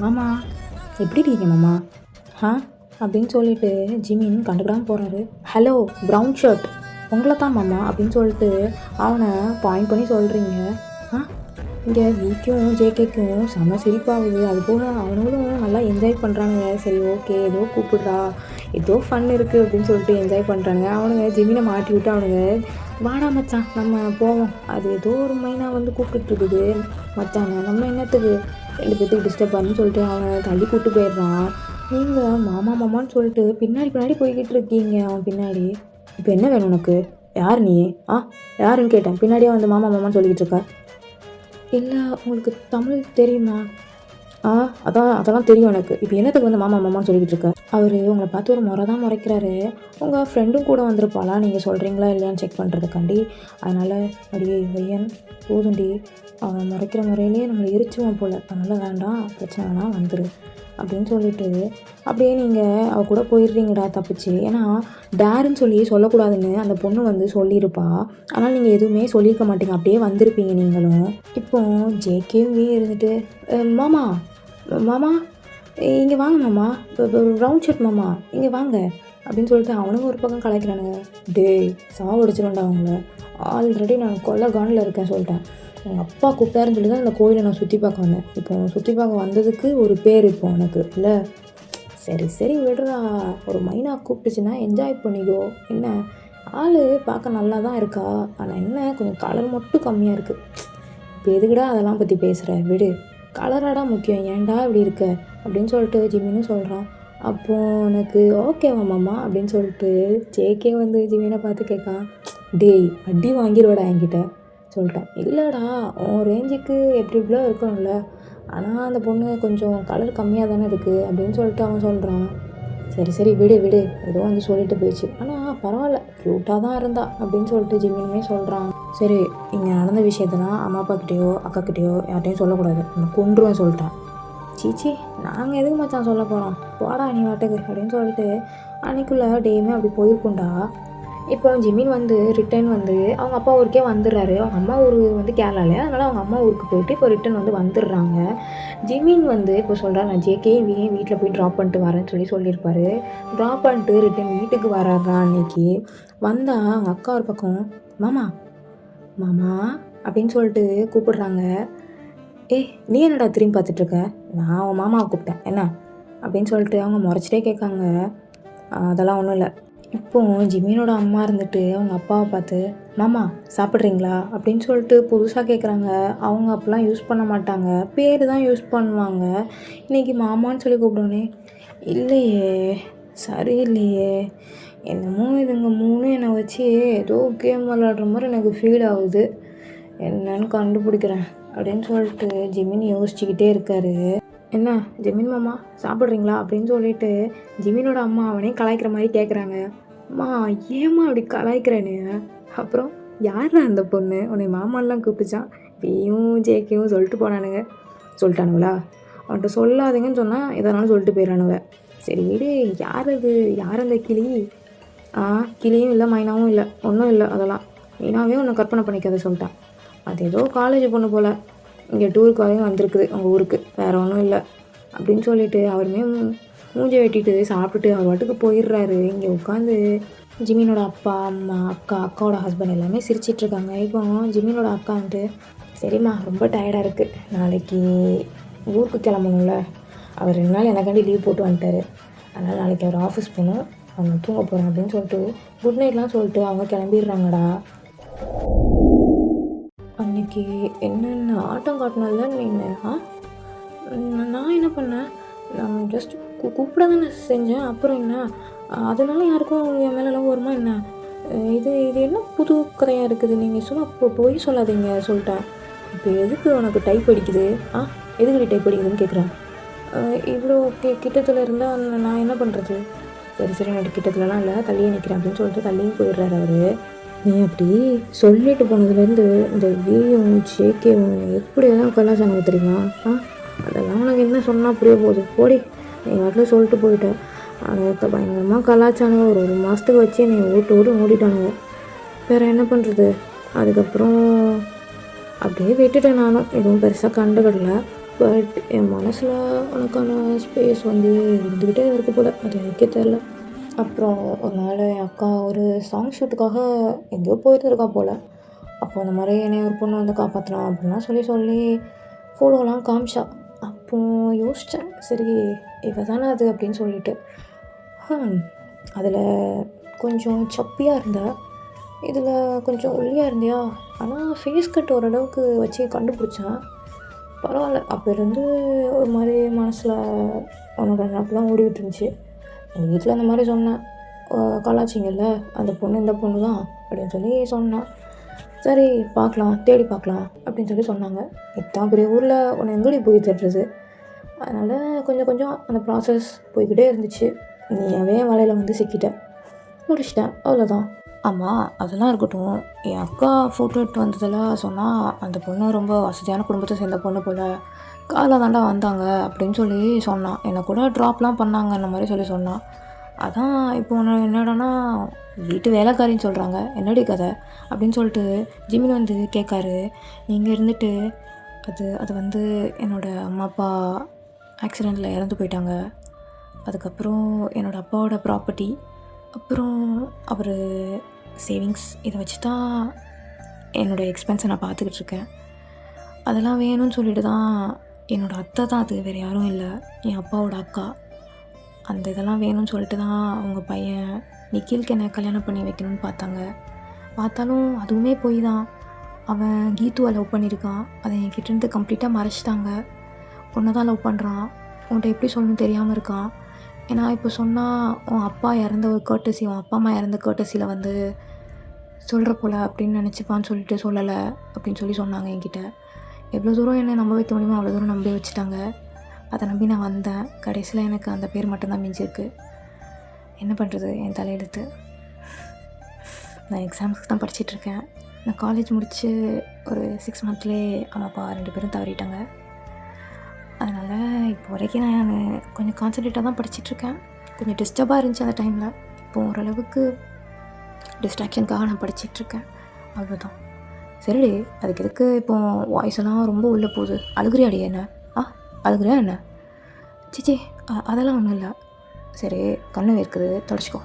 மாமா எப்படி இருக்கீங்க மாமா அப்படின்னு சொல்லிட்டு ஜிமின் கண்டுக்கிடாமல் போகிறாரு. ஹலோ ப்ரௌன் ஷர்ட், உங்களை தான் மாமா அப்படின்னு சொல்லிட்டு அவனை பாயிண்ட் பண்ணி சொல்கிறீங்க. இங்கே விக்கும் ஜேகேக்கும் செம்ம சிரிப்பாகுது. அதுபோக அவனுங்களும் நல்லா என்ஜாய் பண்ணுறானுங்க. சரி ஓகே, ஏதோ கூப்பிடுறா, ஏதோ ஃபன் இருக்குது அப்படின்னு சொல்லிட்டு என்ஜாய் பண்ணுறாங்க. அவனுங்க ஜிமினை மாட்டி விட்டு அவனுங்க வாடா மச்சான் நம்ம போவோம், அது ஏதோ ஒரு மைனாக வந்து கூப்பிட்டுருக்குது மச்சான, நம்ம என்னத்துக்கு 2 பேத்துக்கு டிஸ்டர்ப் பண்ணு சொல்லிட்டு அவனை தள்ளி கூப்பிட்டு போயிடுறான். நீங்கள் மாமா மாமான்னு சொல்லிட்டு பின்னாடி போய்கிட்டு இருக்கீங்க அவன் பின்னாடி. இப்போ என்ன வேணும் உனக்கு? யார் நீ? யாருன்னு கேட்டேன். பின்னாடியே வந்து மாமா மாமான்னு சொல்லிக்கிட்டு இருக்க. இல்லை உங்களுக்கு தமிழ் தெரியுமா? அதெல்லாம் தெரியும் எனக்கு. இப்போ என்னத்துக்கு வந்து மாமா மாமான்னு சொல்லிக்கிட்டு இருக்க? அவர் உங்களை பார்த்து ஒரு முறை தான் முறைக்கிறாரு. உங்கள் ஃப்ரெண்டும் கூட வந்திருப்பாளா நீங்கள் சொல்கிறீங்களா இல்லையான்னு செக் பண்ணுறதுக்காண்டி. அதனால் அப்படியே வையன் போதுண்டி, அவன் முறைக்கிற முறையிலேயே நம்மளை எரிச்சுவான் போல், அதனால் வேண்டாம், பிரச்சனை வேணாம், வந்துரு அப்படின்னு சொல்லிட்டு அப்படியே நீங்கள் அவள் கூட போயிடுறீங்கடா தப்பிச்சு. ஏன்னா டேருன்னு சொல்லி சொல்லக்கூடாதுன்னு அந்த பொண்ணு வந்து சொல்லியிருப்பா. ஆனால் நீங்கள் எதுவுமே சொல்லியிருக்க மாட்டீங்க, அப்படியே வந்திருப்பீங்க நீங்களும். இப்போது ஜேகேவே இருந்துட்டு மாமா மாமா இங்கே வாங்க மாமா, ரவுண்ட் ஷர்ட் மாமா இங்கே வாங்க அப்படின்னு சொல்லிட்டு அவனுங்க ஒரு பக்கம் கலாய்க்கிறானுங்க. டேய் சாவடிச்சிடும்டா அவங்கள, ஆல்ரெடி நான் கொலை கானில் இருக்கேன் சொல்லிட்டேன். எங்கள் அப்பா கூப்பிட்டாருன்னு சொல்லி தான் இந்த கோயிலை நான் சுற்றி பார்க்க வந்தேன். இப்போ சுற்றி பார்க்க வந்ததுக்கு ஒரு பேர் இப்போ எனக்கு இல்லை. சரி விடுறா, ஒரு மைனா கூப்பிட்டுச்சுன்னா என்ஜாய் பண்ணிக்கோ. என்ன ஆள் பார்க்க நல்லா தான் இருக்கா, ஆனால் என்ன கொஞ்சம் கலர் மட்டும் கம்மியாக இருக்குது. இப்போ எதுக்குடா அதெல்லாம் பற்றி பேசுகிற, விடு, கலராடா முக்கியம், ஏன்டா இப்படி இருக்க அப்படின்னு சொல்லிட்டு ஜிமின்னு சொல்கிறான். அப்போது உனக்கு ஓகேவா மாமா அப்படின்னு சொல்லிட்டு ஜேகே வந்து ஜிமினை பார்த்து கேட்கான். டேய் அடி வாங்கிடுவாடா என்கிட்ட சொல்லிட்டேன். இல்லைடா உன் ரேஞ்சுக்கு எப்படி இப்படிலாம் இருக்கணும்ல, ஆனால் அந்த பொண்ணு கொஞ்சம் கலர் கம்மியாக தானே இருக்குது அப்படின்னு சொல்லிட்டு அவன் சொல்கிறான். சரி விடு ஏதோ வந்து சொல்லிட்டு போயிடுச்சு, ஆனால் பரவாயில்ல க்யூட்டாக தான் இருந்தா அப்படின்னு சொல்லிட்டு ஜிமினுமே சொல்கிறான். சரி இங்கே நடந்த விஷயத்தெல்லாம் அம்மா அப்பாக்கிட்டேயோ அக்காக்கிட்டேயோ யார்ட்டையும் சொல்லக்கூடாது, நான் கொண்டுருவேன் சொல்லிட்டேன். சீச்சி நாங்கள் எதுக்கு மச்சான் சொல்ல போகிறோம், போடா நீ வாட்டுக்கு அப்படின்னு சொல்லிட்டு அன்னைக்குள்ளே டேயுமே அப்படி போயிருக்குண்டா. இப்போ ஜிமின் வந்து ரிட்டர்ன் வந்து அவங்க அப்பா ஊருக்கே வந்துடுறாரு. அவங்க அம்மா ஊர் வந்து கேரளால. அதனால் அவங்க அம்மா ஊருக்கு போயிட்டு இப்போ ரிட்டர்ன் வந்து வந்துடுறாங்க. ஜிமின் வந்து இப்போ சொல்கிறார், நான் ஜேகேயும் வீட்டில் போய் ட்ராப் பண்ணிட்டு வரேன்னு சொல்லியிருப்பாரு. ட்ராப் பண்ணிட்டு ரிட்டர்ன் வீட்டுக்கு வராங்க. அன்னைக்கு வந்தால் அவங்க அக்கா ஒரு பக்கம், மாமா மாமா அப்படின்னு சொல்லிட்டு கூப்பிடுறாங்க. நீ என்னடா திரும்பி பார்த்துட்ருக்க? நான் அவன் மாமாவை கூப்பிட்டேன் என்ன அப்படின்னு சொல்லிட்டு அவங்க முறைச்சிட்டே கேட்காங்க. அதெல்லாம் ஒன்றும் இல்லை. இப்போது ஜிமினோட அம்மா இருந்துட்டு அவங்க அப்பாவை பார்த்து, மாமா சாப்பிட்றீங்களா அப்படின்னு சொல்லிட்டு புதுசாக கேட்குறாங்க. அவங்க அப்போலாம் யூஸ் பண்ண மாட்டாங்க, பேர் தான் யூஸ் பண்ணுவாங்க. இன்றைக்கி மாமான்னு சொல்லி கூப்பிடோன்னே, இல்லையே சரியில்லையே, என்னமோ இதுங்க 3 என்னை வச்சு ஏதோ கேம் விளாடுற மாதிரி எனக்கு ஃபீல் ஆகுது, என்னன்னு கண்டுபிடிக்கிறேன் அப்படின்னு சொல்லிட்டு ஜிமின் யோசிச்சுக்கிட்டே இருக்காரு. என்ன ஜிமின் மாமா சாப்பிட்றீங்களா அப்படின்னு சொல்லிட்டு ஜிமினோட அம்மா அவனே கலாய்க்கிற மாதிரி கேட்குறாங்க. அம்மா ஏம்மா அப்படி கலாய்க்கிறேன்னு. அப்புறம் யாரா அந்த பொண்ணு உன்னை மாமாலாம் கூப்பிச்சான், பியும் ஜேகேவும் சொல்லிட்டானுங்களா? அவன்கிட்ட சொல்லாதீங்கன்னு சொன்னால் எதனாலும் சொல்லிட்டு போயிடறானுவ. சரி விடு, யார் அது, யார் அந்த கிளி? கிளியும் இல்லை மைனாவும் இல்லை, ஒன்றும் இல்லை. அதெல்லாம் மீனாவே ஒன்று கற்பனை பண்ணிக்காத சொல்லிட்டான். அது ஏதோ காலேஜ் பொண்ணு போல், இங்கே டூருக்கு வரையும் வந்திருக்குது உங்கள் ஊருக்கு, வேறு ஒன்றும் இல்லை அப்படின்னு சொல்லிட்டு அவருமே மூஞ்சி வெட்டிட்டு சாப்பிட்டுட்டு அவர் வாட்டுக்கு போயிடுறாரு. இங்கே உட்காந்து ஜிமினோட அப்பா அம்மா அக்காவோட ஹஸ்பண்ட் எல்லாமே சிரிச்சிட்ருக்காங்க. இப்போ ஜிமினோட அக்கா வந்துட்டு, சரிம்மா ரொம்ப டயர்டாக இருக்குது, நாளைக்கு ஊருக்கு கிளம்பணும்ல, அவர் 2 நாள் எனக்காண்டி லீவ் போட்டு வந்துட்டார், அதனால் நாளைக்கு அவர் ஆஃபீஸ் போகணும், அவங்க தூங்க போகிறேன் அப்படின்னு சொல்லிட்டு குட் நைட்லாம் சொல்லிட்டு அவங்க கிளம்பிடுறாங்கடா. அன்றைக்கி என்னென்ன ஆட்டம் காட்டினால நீங்கள் நான் என்ன பண்ணேன், நான் ஜஸ்ட் கூப்பிட தானே செஞ்சேன், அப்புறம் என்ன, அதனால யாருக்கும் என் மேலெலாம் வருமா என்ன? இது என்ன புது கதையாக இருக்குது, நீங்கள் சும்மா போய் சொல்லாதீங்க சொல்லிட்டேன். இப்போ எதுக்கு உனக்கு டைப் அடிக்குது? எதுக்கு டைப் அடிக்குதுன்னு கேட்குறேன். இவ்வளோ கிட்டத்தில் இருந்தால் நான் என்ன பண்ணுறது? சரி எனக்கு கிட்டத்துலலாம் இல்லை, தள்ளியே நிற்கிறேன் அப்படின்னு சொல்லிட்டு தள்ளியும் போயிடுறாரு அவர். நீ அப்படி சொல்லிட்டு போனதுலேருந்து இந்த வியும் ஜேகேவும் எப்படியெல்லாம் கலாச்சாரம் தெரியுமா? அதெல்லாம் உனக்கு என்ன சொன்னால் புரிய போகுது, போடி, எங்கள் வீட்டில் சொல்லிட்டு போயிட்டேன். அதை பயங்கரமாக கலாச்சாரம் ஒரு மாதத்துக்கு வச்சு என்னை ஓட்டு ஓடிட்டானுங்க. வேறு என்ன பண்ணுறது? அதுக்கப்புறம் அப்படியே விட்டுட்டேன். நானும் எதுவும் பெருசாக கண்டுக்கிடல. பட் என் மனசில் உனக்கான ஸ்பேஸ் வந்து இருந்துக்கிட்டே இருக்க போல், அது எனக்கே தெரில. அப்புறம் ஒரு நாள் என் அக்கா ஒரு சாங் ஷூட்டுக்காக எங்கேயோ போயிட்டு இருக்கா போல். அப்போ அந்த மாதிரி என்னை ஒரு பொண்ணு வந்து காப்பாற்றலாம் அப்படின்லாம் சொல்லி ஃபோட்டோலாம் காமிச்சா. அப்போது யோசித்தேன், சரி இவ தானே அது அப்படின்னு சொல்லிட்டு. அதில் கொஞ்சம் சப்பியாக இருந்தா, இதில் கொஞ்சம் ஒல்லியாக இருந்தியா, ஆனால் ஃபேஸ் கட் ஓரளவுக்கு வச்சு கண்டுபிடிச்சேன். பரவாயில்ல, அப்போ இருந்து ஒரு மாதிரி மனசில் உன்னோட நினப்புலாம் ஓடிக்கிட்டு இருந்துச்சு. எங்கள் வீட்டில் அந்த மாதிரி சொன்னேன், கலாச்சிங்கல்ல அந்த பொண்ணு இந்த பொண்ணு தான் அப்படின்னு சொல்லி சொன்னேன். சரி பார்க்கலாம், தேடி பார்க்கலாம் அப்படின்னு சொல்லி சொன்னாங்க. இத்தான் பெரிய ஊரில் உன்னை எங்கடி போய் தேடுறது? அதனால் கொஞ்சம் அந்த ப்ராசஸ் போய்கிட்டே இருந்துச்சு. நீயாவே வலையில் வந்து சிக்கிட்டேன், முடிச்சிட்டேன், அவ்வளோதான். ஆமாம், அதெல்லாம் இருக்கட்டும். என் அக்கா ஃபோட்டோ எடுத்து வந்ததெல்லாம் சொன்னால் அந்த பொண்ணு ரொம்ப வசதியான குடும்பத்தை சேர்ந்த பொண்ணு போல், காலைல தாண்டா வந்தாங்க அப்படின்னு சொல்லி சொன்னான். என்னை கூட ட்ராப்லாம் பண்ணாங்க அந்த மாதிரி சொல்லி சொன்னான். அதான் இப்போ ஒன்று என்னடானா வீட்டு வேலைக்காரின்னு சொல்கிறாங்க, என்னடி கதை அப்படின்னு சொல்லிட்டு ஜிமின் வந்து கேட்காரு. நீங்கள் இருந்துட்டு அது வந்து என்னோடய அம்மா அப்பா ஆக்சிடெண்ட்டில் இறந்து போயிட்டாங்க. அதுக்கப்புறம் என்னோடய அப்பாவோட ப்ராப்பர்ட்டி, அப்புறம் அவர் சேவிங்ஸ், இதை வச்சு தான் என்னோடய எக்ஸ்பென்ஸை நான் பார்த்துக்கிட்டு இருக்கேன். அதெல்லாம் வேணும்னு சொல்லிட்டு தான் என்னோடய அத்தை தான், அது வேறு யாரும் இல்லை, என் அப்பாவோட அக்கா. அந்த இதெல்லாம் வேணும்னு சொல்லிட்டு தான் அவங்க பையன் நிக்கிலுக்கு என்னை கல்யாணம் பண்ணி வைக்கணும்னு பார்த்தாலும் அதுவுமே போய் தான். அவன் கீத்துவை லவ் பண்ணியிருக்கான், அதை என்கிட்டேருந்து கம்ப்ளீட்டாக மறைச்சிட்டாங்க. பொண்ணை தான் லவ் பண்ணுறான், உன்கிட்ட எப்படி சொல்லணும்னு தெரியாமல் இருக்கான். ஏன்னா இப்போ சொன்னால் உன் அப்பா இறந்த ஒரு கர்ட்டசி, உன் அப்பா அம்மா இறந்த கர்ட்டசியில் வந்து சொல்கிற போல் அப்படின்னு நினச்சிப்பான்னு சொல்லிட்டு சொல்லலை அப்படின்னு சொல்லி சொன்னாங்க என்கிட்ட. எவ்வளோ தூரம் என்னை நம்ப வைக்க முடியுமோ அவ்வளோ தூரம் நம்பி வச்சுட்டாங்க. அதை நம்பி நான் வந்தேன். கடைசியில் எனக்கு அந்த பேர் மட்டும்தான் மிஞ்சிருக்கு. என்ன பண்ணுறது, என் தலையெழுத்து. நான் எக்ஸாம்ஸ்க்கு தான் படிச்சிட்ருக்கேன். நான் காலேஜ் முடித்து ஒரு 6 மந்த்லேயே அம்மா அப்பா 2 பேரும் தவறிட்டாங்க. அதனால் இப்போ வரைக்கும் நான் கொஞ்சம் கான்சன்ட்ரேட்டாக தான் படிச்சிட்ருக்கேன். கொஞ்சம் டிஸ்டர்பாக இருந்துச்சு அந்த டைமில். இப்போ ஓரளவுக்கு டிஸ்ட்ராக்ஷனுக்காக நான் படிச்சிட்ருக்கேன், அவ்வளோதான். சரிடி, அதுக்கு எதுக்கு இப்போ வாய்ஸ் எல்லாம் ரொம்ப உள்ளே போகுது? அழுகுறியாடி என்ன? அழுகுறியா என்ன? சிச்சி, அதெல்லாம் ஒன்றும் இல்லை. சரி, கண்ணு வேர்க்குது, தொடச்சிக்கோ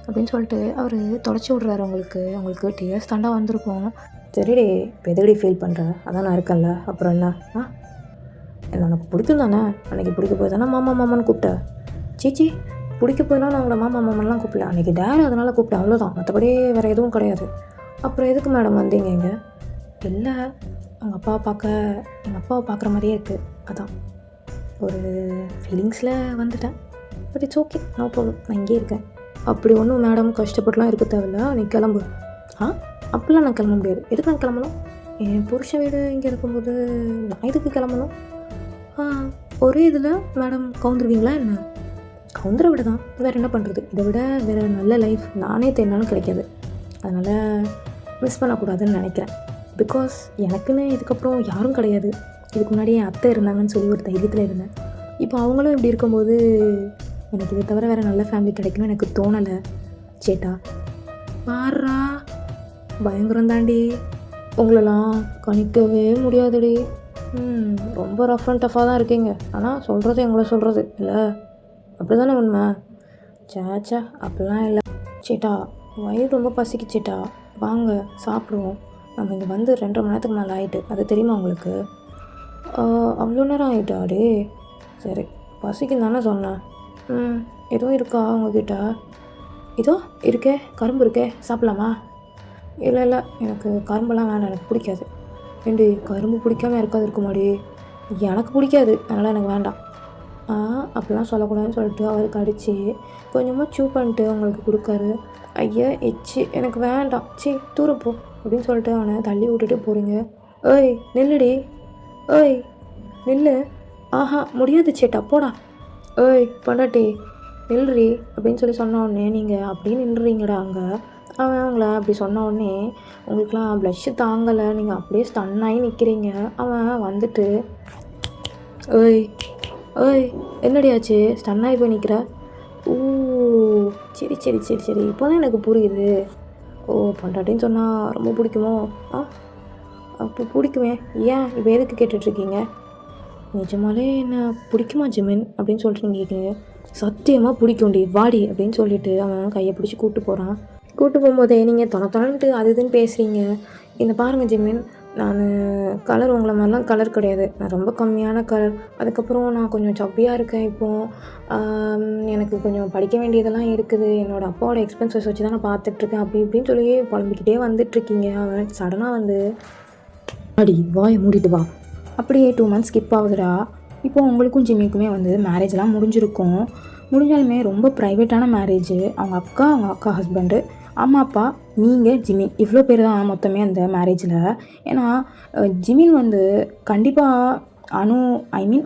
அப்படின்னு சொல்லிட்டு அவர் தொடச்சி விட்றாரு. உங்களுக்கு டிஎஸ் தாண்டா வந்திருக்கும். சரிடி, இப்போ எதுக்கடி ஃபீல் பண்ணுற? அதான் நான் இருக்கேன்ல, அப்புறம் என்ன? என்ன உனக்கு பிடிக்கும் தானே? அன்றைக்கி பிடிக்க போய் தானே மாமா மாமான்னு கூப்பிட்டேன். சீச்சி, பிடிக்க போயெல்லாம் நான் உங்களை மாமா மாமான்லாம் கூப்பிடல. அன்றைக்கி டேடி அதனால் கூப்பிட்டேன், அவ்வளோதான். மற்றபடி வேறு எதுவும் கிடையாது. அப்புறம் எதுக்கு மேடம் வந்தீங்க இங்கே? இல்லை, எங்கள் அப்பாவை பார்க்குற மாதிரியே இருக்குது, அதான் ஒரு ஃபீலிங்ஸில் வந்துட்டேன். But it's okay, no problem, நான் இங்கே இருக்கேன். அப்படி ஒன்றும் மேடம் கஷ்டப்பட்டுலாம் இருக்க தேவையில்ல, நீ கிளம்பு. அப்படிலாம் நான் கிளம்ப முடியாது. எதுக்கு நான் கிளம்பணும்? என் புருஷன் வீடு இங்கே இருக்கும்போது நான் எதுக்கு கிளம்பணும்? ஒரே இதில் மேடம் கவுந்துருவீங்களா என்ன? கவுந்துரை விட தான், வேறு என்ன பண்ணுறது? இதை விட வேறு நல்ல லைஃப் நானே தேடினாலும் கிடைக்காது. அதனால் மிஸ் பண்ணக்கூடாதுன்னு நினைக்கிறேன். பிகாஸ் எனக்குன்னு இதுக்கப்புறம் யாரும் கிடையாது. இதுக்கு முன்னாடி என் அத்தை இருந்தாங்கன்னு சொல்லி ஒரு தைரியத்தில் இருந்தேன். இப்போ அவங்களும் இப்படி இருக்கும்போது எனக்கு இதை தவிர வேறு நல்ல ஃபேமிலி கிடைக்கணும்னு எனக்கு தோணலை. சேட்டா பாரா, பயங்கரம் தாண்டி, உங்களெல்லாம் கணிக்கவே முடியாதுடி. ரொம்ப ரஃப் அண்ட் டஃப்பாக தான் இருக்கீங்க. ஆனால் சொல்கிறது எங்களை சொல்கிறது இல்லை, அப்படி தானே உண்மை? சேச்சா, அப்படிலாம் இல்லை. சேட்டா, வயிறு ரொம்ப பசிக்கு சேட்டா, வாங்க சாப்பிடுவோம். நம்ம இங்கே வந்து 2.5 மணி நேரத்துக்கு மேலே ஆகிட்டு, அது தெரியுமா உங்களுக்கு? அவ்வளோ நேரம் ஆகிட்டாடே. சரி, பசிக்குன்னு தானே சொன்னேன். எதுவும் இருக்கா உங்ககிட்ட? இதோ இருக்கே, கரும்பு இருக்கே, சாப்பிட்லாமா? இல்லை எனக்கு கரும்பெல்லாம் வேண்டாம், எனக்கு பிடிக்காது. ஏண்டி, கரும்பு பிடிக்காம இருக்காது இருக்குமாடி? எனக்கு பிடிக்காது, அதனால் எனக்கு வேண்டாம். அப்படிலாம் சொல்லக்கூடாதுன்னு சொல்லிட்டு அவருக்கு அடித்து கொஞ்சமாக சூ பண்ணிட்டு அவங்களுக்கு கொடுக்காரு. ஐயா எச்சி, எனக்கு வேண்டாம், தூரப்போ அப்படின்னு சொல்லிட்டு அவனை தள்ளி விட்டுட்டு போகிறீங்க. ஏய் நில்லுடி, ஏய் நில்லு. முடியாது சேட்டா, போடா. ஏய் பொண்டாட்டி நில்றி அப்படின்னு சொல்லி சொன்ன உடனே நீங்கள் அப்படியே நின்றுறீங்கடா. அங்கே அவன் அவங்கள அப்படி சொன்ன உடனே உங்களுக்குலாம் ப்ளஷ்ஷு தாங்கலை, நீங்கள் அப்படியே ஸ்டன்னாகி நிற்கிறீங்க. அவன் வந்துட்டு ஏய் என்னடியாச்சு, ஸ்டன்னாகி போய் நிற்கிற? சரி இப்போ தான் எனக்கு புரியுது. பொண்டாட்டின்னு சொன்னால் ரொம்ப பிடிக்குமோ? அப்போ பிடிக்குமே, ஏன் இப்போ எதுக்கு கேட்டுட்ருக்கீங்க? நிஜமாலே என்ன பிடிக்குமா ஜிமின் அப்படின்னு சொல்லிட்டு நீங்கள் கேட்குறீங்க. சத்தியமாக பிடிக்கும்டி, வாடி அப்படின்னு சொல்லிட்டு அவன் கையை பிடிச்சி கூப்பிட்டு போகும்போதே நீங்கள் தொணன்ட்டு அது இதுன்னு பேசுகிறீங்க. இந்த பாருங்கள் ஜிமின், நான் கலர் உங்களை மாதிரிலாம் கலர் கிடையாது, நான் ரொம்ப கம்மியான கலர். அதுக்கப்புறம் நான் கொஞ்சம் சப்பியாக இருக்கேன். இப்போது எனக்கு கொஞ்சம் படிக்க வேண்டியதெல்லாம் இருக்குது. என்னோடய அப்பாவோட எக்ஸ்பென்சஸ் வச்சு தான் நான் பார்த்துட்ருக்கேன். அப்படி இப்படின்னு சொல்லி புலம்பிக்கிட்டே வந்துட்டுருக்கீங்க. அவன் சடனாக வந்து அடி வாயை மூடிட்டு வா. அப்படியே 2 months ஸ்கிப் ஆகுதுடா. இப்போது உங்களுக்கும் ஜிம்மிக்குமே வந்து மேரேஜ்லாம் முடிஞ்சிருக்கும். முடிஞ்சாலுமே ரொம்ப ப்ரைவேட்டான மேரேஜு. அவங்க அக்கா ஹஸ்பண்டு, அம்மா அப்பா, நீங்கள் ஜிமின், இவ்வளோ பேர் தான் மொத்தமே அந்த மேரேஜில். ஏன்னா ஜிமின் வந்து கண்டிப்பாக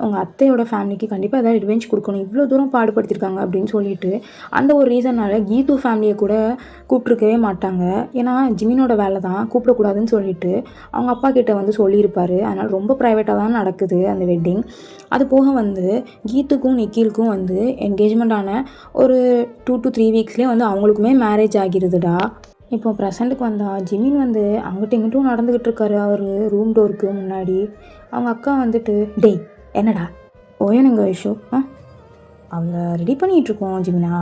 உங்கள் அத்தையோட ஃபேமிலிக்கு கண்டிப்பாக ஏதாவது ரிவெஞ்ச் கொடுக்கணும், இவ்வளோ தூரம் பாடுபடுத்தியிருக்காங்க அப்படின்னு சொல்லிட்டு அந்த ஒரு ரீசனால் கீது ஃபேமிலியை கூட கூப்பிட்ருக்கவே மாட்டாங்க. ஏன்னா ஜிமினோட வேலை தான், கூப்பிடக்கூடாதுன்னு சொல்லிட்டு அவங்க அப்பா கிட்டே வந்து சொல்லியிருப்பார். அதனால் ரொம்ப ப்ரைவேட்டாக தான் நடக்குது அந்த வெட்டிங். அது போக வந்து கீத்துக்கும் நிக்கிலுக்கும் வந்து என்கேஜ்மெண்ட் ஆன ஒரு 2 to 3 weeksலேயே வந்து அவங்களுக்குமே மேரேஜ் ஆகிருதுடா. இப்போ ப்ரெசண்ட்டுக்கு வந்தால் ஜிமின் வந்து அங்கிட்டும் இங்கிட்டும் நடந்துக்கிட்டு இருக்காரு அவர் ரூம் டோருக்கு முன்னாடி. அவங்க அக்கா வந்துட்டு, டேய் என்னடா ஓயனுங்க ஐஷோ, அவளை ரெடி பண்ணிகிட்ருக்கோம் ஜிமினா,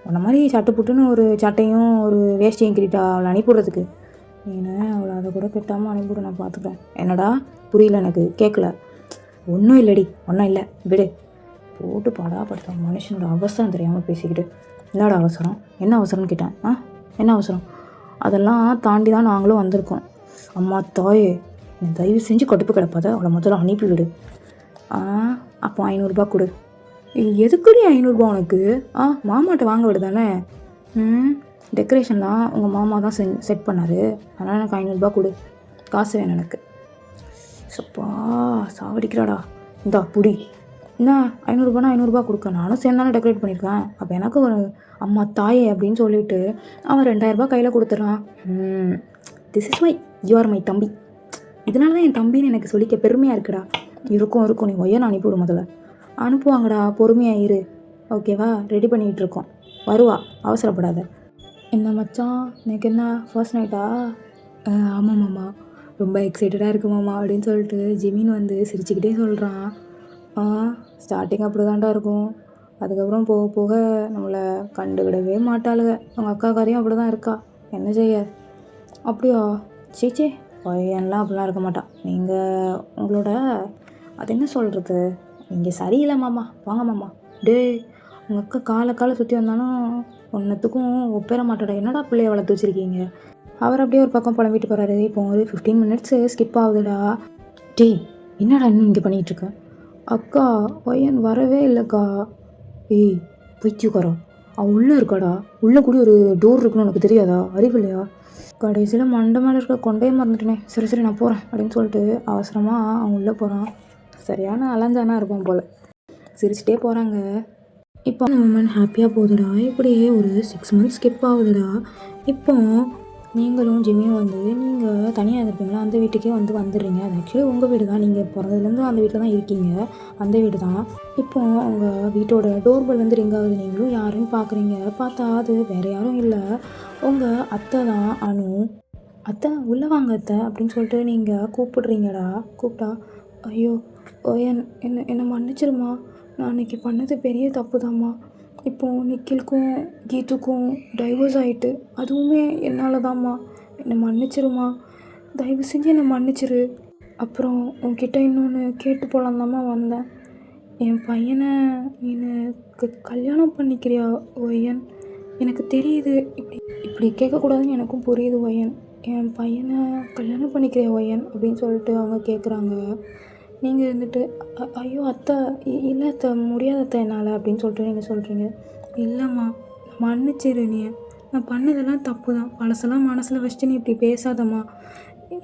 உன்ன மாதிரி சட்டை புட்டுன்னு ஒரு சட்டையும் ஒரு வேஷ்டியும் கிட்டா அவளை அனுப்பிவிட்றதுக்கு. நீனு அவளை அதை கூட கெட்டாமல் அனுப்பிவிட, நான் பார்த்துக்கிறேன். என்னடா புரியல, எனக்கு கேட்கல. ஒன்றும் இல்லடி, ஒன்றும் இல்லை, விடு. போட்டு படுத்த மனுஷனோட அவசரம் தெரியாமல் பேசிக்கிட்டு. என்னடா அவசரம்? என்ன அவசரம்னு கேட்டேன். என்ன அவசரம்? அதெல்லாம் தாண்டி தான் நாங்களும் வந்திருக்கோம். அம்மா தாயே, நீ தயவு செஞ்சு கடுப்பு கிடப்பாத, அவளை முதல்ல அனுப்பிவிடு. அப்போ 500 ரூபா கொடு. எதுக்குடி 500 ரூபா உனக்கு? மாமாட்ட வாங்க விடு தானே. டெக்கரேஷன்லாம் உங்கள் மாமா தான் செட் பண்ணார், அதனால் எனக்கு 500 ரூபா கொடு, காசு வேணும் எனக்கு. சப்பா சாவடிக்கிறாடா. இந்தா புடி. என்ன 500 ரூபானா 500 ரூபா கொடுக்க, நானும் சேர்ந்து தானே டெக்கரேட் பண்ணியிருக்கேன். அப்போ எனக்கு ஒரு அம்மா தாயே அப்படின்னு சொல்லிட்டு அவன் 2000 ரூபா கையில் கொடுத்துட்றான். This is my you are my தம்பி, இதனால தான் என் தம்பின்னு எனக்கு சொல்லிக்க பெருமையாக இருக்குடா. இருக்கும் நீ ஒய்யன்னு அனுப்பிவிடு, முதல்ல அனுப்புவாங்கடா, பொறுமையாக இரு, ஓகேவா? ரெடி பண்ணிகிட்டு இருக்கோம், வருவா, அவசரப்படாத. என்ன மச்சான், எனக்கு என்ன ஃபர்ஸ்ட் நைட்டா? ஆமாம் மாமா, ரொம்ப எக்ஸைட்டடாக இருக்கு மாமா அப்படின்னு சொல்லிட்டு ஜிமின் வந்து சிரிச்சுக்கிட்டே சொல்கிறான். ஆ ஸ்டார்டிங் அப்படி தான்டா இருக்கும். அதுக்கப்புறம் போக போக நம்மளை கண்டுக்கிடவே மாட்டாளுங்க. உங்கள் அக்காக்காரையும் அப்படி தான் இருக்கா. என்ன செய்ய? அப்படியா? சீச்சே, பையன்லாம் அப்படிலாம் இருக்க மாட்டான். நீங்கள் உங்களோட அது என்ன சொல்கிறது, நீங்கள் சரியில்லை மாமா. வாங்க மாமா. டேய், உங்கள் அக்கா காலை சுற்றி வந்தாலும் ஒன்றுத்துக்கும் ஒப்பேற மாட்டாடா. என்னடா பிள்ளைய வளர்த்து வச்சுருக்கீங்க? அவர் அப்படியே ஒரு பக்கம் புலம்பிட்டு போகிறாரு. இப்போ ஒரு 15 மினிட்ஸு ஸ்கிப் ஆகுதுடா. டேய், என்னடா இன்னும் இங்கே பண்ணிகிட்ருக்க? அக்கா, பையன் வரவே இல்லைக்கா. ஏய் பைத்தியக்காரா, அவள் உள்ளே இருக்காடா. உள்ளே கூட ஒரு டோர் இருக்குன்னு உனக்கு தெரியாதா? அறிவு இல்லையா? கடைசியில் மண்டை மேலே இருக்க கொண்டையே மறந்துட்டேனே. சரி சரி நான் போகிறேன் அப்படின்னு சொல்லிட்டு அவசரமாக அவன் உள்ளே போகிறான். சரியான அலைஞ்சானா இருப்பான் போல். சிரிச்சிட்டே போகிறாங்க. இப்போ அந்த மூமெண்ட் ஹாப்பியாக போகுதுடா. இப்படியே ஒரு 6 மந்த்ஸ் ஸ்கிப் ஆகுதுடா. இப்போ நீங்களும் ஜிம்மியும் வந்து நீங்கள் தனியாக இருப்பீங்களா, அந்த வீட்டுக்கே வந்துடுறீங்க. அது ஆக்சுவலி உங்கள் வீடு தான். நீங்கள் பிறந்ததுலேருந்து அந்த வீட்டில் தான் இருக்கீங்க. அந்த வீடு தான். இப்போ உங்கள் வீட்டோட டோர்பெல் வந்து ரிங் ஆகுது. நீங்களும் யாருன்னு பார்க்குறீங்க. பார்த்தா அது வேறு யாரும் இல்லை, உங்கள் அத்தை தான், அனு. அத்தை உள்ளே வாங்க அத்தை அப்படின்னு சொல்லிட்டு நீங்கள் கூப்பிடுறீங்கடா. கூப்பிட்டா, ஐயோ என்னை மன்னிச்சிருமா, நான் அன்றைக்கி பண்ணது பெரிய தப்பு தாம்மா. இப்போது நிக்கிலுக்கும் கீத்துக்கும் டைவர்ஸ் ஆகிட்டு, அதுவுமே என்னால் தாம்மா. என்னை மன்னிச்சிருமா, தயவு செஞ்சு என்னை மன்னிச்சிரு. அப்புறம் உன்கிட்ட இன்னொன்று கேட்டு போகலாந்தாம்மா வந்தேன். என் பையனை நீ கல்யாணம் பண்ணிக்கிறியா ஒய்யன்? எனக்கு தெரியுது இப்படி கேட்கக்கூடாதுன்னு எனக்கும் புரியுது ஒய்யன். என் பையனை கல்யாணம் பண்ணிக்கிறியா ஒய்யன் அப்படின்னு சொல்லிட்டு அவங்க கேட்குறாங்க. நீங்கள் இருந்துட்டு ஐயோ அத்தை, இல்லை அத்தை, முடியாத அத்தை என்னால் அப்படின்னு சொல்லிட்டு நீங்கள் சொல்கிறீங்க. இல்லைம்மா, மன்னிச்சிரு. நான் பண்ணதெல்லாம் தப்பு தான். பழசெல்லாம் மனசில் வச்சுட்டு நீ இப்படி பேசாதம்மா.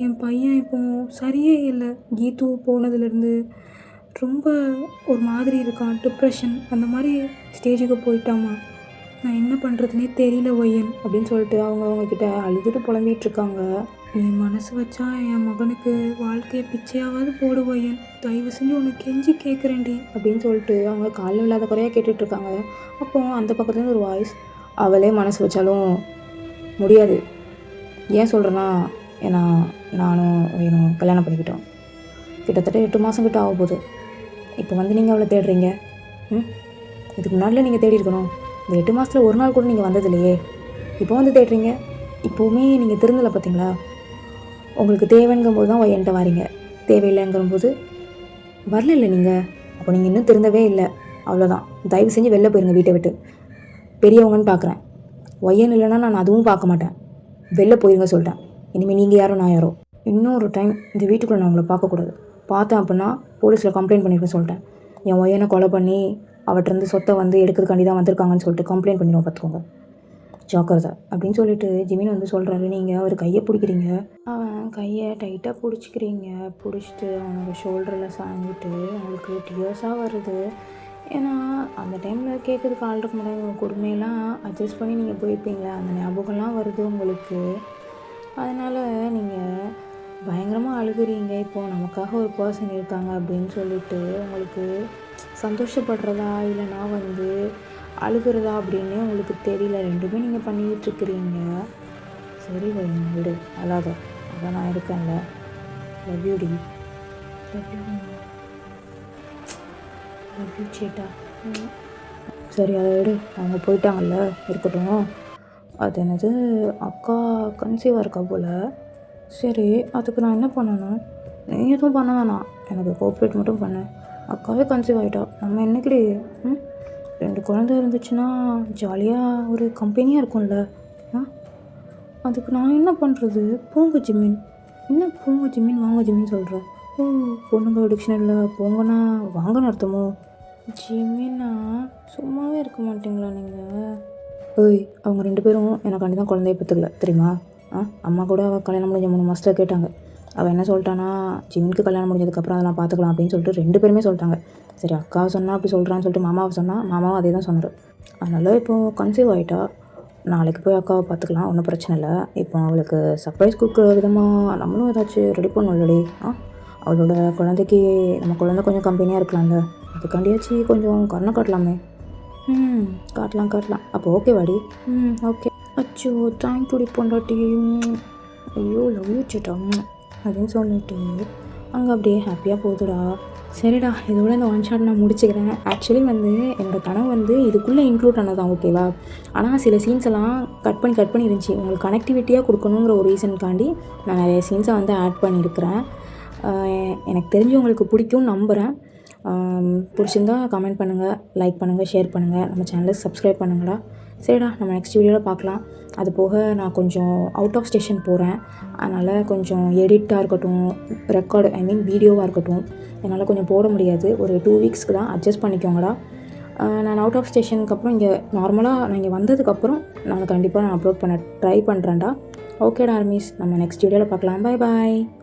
என் பையன் இப்போ சரியே இல்லை. கீத்து போனதுலேருந்து ரொம்ப ஒரு மாதிரி இருக்கான். டிப்ரெஷன் அந்த மாதிரி ஸ்டேஜுக்கு போயிட்டாம்மா. நான் என்ன பண்ணுறதுனே தெரியல ஒய்யன் அப்படின்னு சொல்லிட்டு அவங்கக்கிட்ட அழுதுட்டு புலம்பிகிட்ருக்காங்க. நீ மனசு வச்சா என் மகனுக்கு வாழ்க்கையை பிச்சையாவது போடு ஒய்யன். தயவு செஞ்சு உனக்கு கெஞ்சி கேட்குறேன்டி அப்படின்னு சொல்லிட்டு அவங்க காலில் இல்லாத குறையாக கேட்டுட்ருக்காங்க. அப்போது அந்த பக்கத்துலேருந்து ஒரு வாய்ஸ், அவளே மனசு வச்சாலும் முடியாது. ஏன் சொல்கிறேன்னா, ஏன்னா நானும் வேணும் கல்யாணம் பண்ணிக்கிட்டோம். கிட்டத்தட்ட 8 மாதம் கிட்ட ஆக போகுது. இப்போ வந்து நீங்கள் அவளை தேடுறீங்க. இதுக்கு முன்னாடியில் நீங்கள் தேடி இருக்கணும். இந்த 8 மாதத்தில் ஒரு நாள் கூட நீங்கள் வந்ததில்லையே. இப்போ வந்து தேடுறீங்க. இப்போவுமே நீங்கள் திருந்தலை பார்த்தீங்களா? உங்களுக்கு தேவைங்கும்போது தான் என்கிட்ட வாரீங்க, தேவையில்லைங்கிறபோது வரல இல்லை நீங்கள். அப்போ நீங்கள் இன்னும் திருந்தவே இல்லை, அவ்வளோதான். தயவு செஞ்சு வெளில போயிருங்க வீட்டை விட்டு. பெரியவங்கன்னு பார்க்குறேன். ஒய்யன் இல்லைன்னா நான் அதுவும் பார்க்க மாட்டேன். வெளில போயிருங்க சொல்லிட்டேன். இனிமேல் நீங்கள் யாரோ நான் யாரோ. இன்னொரு டைம் இந்த வீட்டுக்குள்ளே நான் உங்களை பார்க்கக்கூடாது. பார்த்தேன் அப்படின்னா போலீஸில் கம்ப்ளைண்ட் பண்ணியிருக்கேன் சொல்லிட்டேன். என் ஒய்யனை கொலை பண்ணி அவற்றிருந்து சொத்தை வந்து எடுக்கிறதுக்காண்டி தான் வந்திருக்காங்கன்னு சொல்லிட்டு கம்ப்ளைண்ட் பண்ணிடுவோம் பார்த்துக்கோங்க. ஜாக்கிரதை அப்படின்னு சொல்லிட்டு ஜிமின் வந்து சொல்கிறாரு. நீங்கள் அவர் கையை பிடிக்கிறீங்க. அவன் கையை டைட்டாக பிடிச்சிக்கிறீங்க. பிடிச்சிட்டு அவனோட ஷோல்டரில் சாங்கிட்டு அவங்களுக்கு டியர்ஸாக வருது. ஏன்னா அந்த டைமில் கேட்குறதுக்கு ஆள் இருக்க மாட்டாங்க. உங்கள் கொடுமையெல்லாம் அட்ஜஸ்ட் பண்ணி நீங்கள் போயிருப்பீங்களா, அந்த ஞாபகம்லாம் வருது உங்களுக்கு. அதனால் நீங்கள் பயங்கரமாக அழுகுறீங்க. இப்போது நமக்காக ஒரு பர்சன் இருக்காங்க அப்படின்னு சொல்லிட்டு உங்களுக்கு சந்தோஷப்படுறதா இல்லைனா வந்து அழுகிறதா அப்படின்னு உங்களுக்கு தெரியல. ரெண்டுமே நீங்கள் பண்ணிக்கிட்டுருக்கிறீங்க. சரி வைங்க, விடு, அழாத. அதான் நான் இருக்கேன்ல. லவ் யூ டி. லவ் யூ சேட்டா. சரி அதை விடு, அவங்க போயிட்டாங்கல்ல, இருக்கட்டும். அது என்னது, அக்கா கன்சீவாக இருக்கா போல். சரி, அதுக்கு நான் என்ன பண்ணணும்? நீ எதுவும் பண்ண வேணாம், எனக்கு கோஆப்ரேட் மட்டும் பண்ண. அக்காவே கன்சீவ் ஆகிட்டா, நம்ம என்னைக்கிடி 2 குழந்தை இருந்துச்சுன்னா ஜாலியாக ஒரு கம்பெனியாக இருக்கும்ல. அதுக்கு நான் என்ன பண்ணுறது? போங்க ஜிமின். என்ன போங்க ஜிமின், வாங்க ஜிமின் சொல்கிறேன். ஓ, பொண்ணுங்க டிக்ஷனரியில் போங்கன்னா வாங்கன்னு அர்த்தமோ? ஜிமின்னா சும்மாவே இருக்க மாட்டிங்களா நீங்கள்? ஓய், அவங்க 2 பேரும் எனக்காண்டி தான் குழந்தைய பெற்றுக்கல தெரியுமா? அம்மா கூட அவள் கல்யாணம் முடிஞ்ச 3 மாதத்தில் கேட்டாங்க. அவள் என்ன சொல்லிட்டானா, ஜிமினுக்கு கல்யாணம் முடிஞ்சதுக்கப்புறம் அதெல்லாம் பார்த்துக்கலாம் அப்படின்னு சொல்லிட்டு 2 பேருமே சொல்லிட்டாங்க. சரி, அக்காவை சொன்னால் அப்படி சொல்கிறான்னு சொல்லிட்டு மாமாவை சொன்னால் மாமாவும் அதே தான் சொன்னார். அதனால் இப்போது கன்சீவ் ஆகிட்டா, நாளைக்கு போய் அக்காவை பார்த்துக்கலாம், ஒன்றும் பிரச்சனை இல்லை. இப்போ அவளுக்கு சர்ப்ரைஸ் கொடுக்குற விதமாக நம்மளும் ஏதாச்சும் ரெடி பண்ணணும் இல்லடி. அவளோட குழந்தைக்கு நம்ம குழந்தை கொஞ்சம் கம்பெனியாக இருக்கலாம்ல, அதுக்காண்டியாச்சு கொஞ்சம் கருணை காட்டலாமே. காட்டலாம். அப்போ ஓகே வாடி. ஓகே. அச்சோ தேங்க்யூடி பொண்டாட்டி, ஐயோ லவ் யூ சிட்டா அப்படின்னு சொல்லிட்டு அங்கே அப்படியே ஹாப்பியாக போகுதுடா. சரிடா, இதோட இந்த ஒன் ஷாட் நான் முடிச்சுக்கிறேன். ஆக்சுவலி வந்து என்னோடய கனவு வந்து இதுக்குள்ளே இன்க்ளூட் ஆனதான், ஓகேவா? ஆனால் சில சீன்ஸ் எல்லாம் கட் பண்ணி இருந்துச்சு. உங்களுக்கு கனெக்டிவிட்டியாக கொடுக்கணுங்கிற ஒரு ரீசனுக்காண்டி நான் நிறைய சீன்ஸை வந்து ஆட் பண்ணியிருக்கிறேன். எனக்கு தெரிஞ்சு உங்களுக்கு பிடிக்கும்னு நம்புகிறேன். பிடிச்சிருந்தா கமெண்ட் பண்ணுங்கள், லைக் பண்ணுங்கள், ஷேர் பண்ணுங்கள், நம்ம சேனலை சப்ஸ்கிரைப் பண்ணுங்கடா. சரிடா, நம்ம நெக்ஸ்ட் வீடியோவில் பார்க்கலாம். அது போக நான் கொஞ்சம் அவுட் ஆஃப் ஸ்டேஷன் போகிறேன். அதனால் கொஞ்சம் எடிட்டாக இருக்கட்டும், வீடியோவாக இருக்கட்டும், என்னால் கொஞ்சம் போட முடியாது. ஒரு 2 வீக்ஸ்க்கு தான், அட்ஜஸ்ட் பண்ணிக்கோங்கடா. நான் அவுட் ஆஃப் ஸ்டேஷனுக்கு அப்புறம் இங்கே நார்மலாக நான் இங்கே வந்ததுக்கப்புறம் நான் கண்டிப்பாக அப்லோட் பண்ண ட்ரை பண்ணுறேன்டா. ஓகேடா ஆர்மீஸ், நம்ம நெக்ஸ்ட் வீடியோவில் பார்க்கலாம். Bye bye.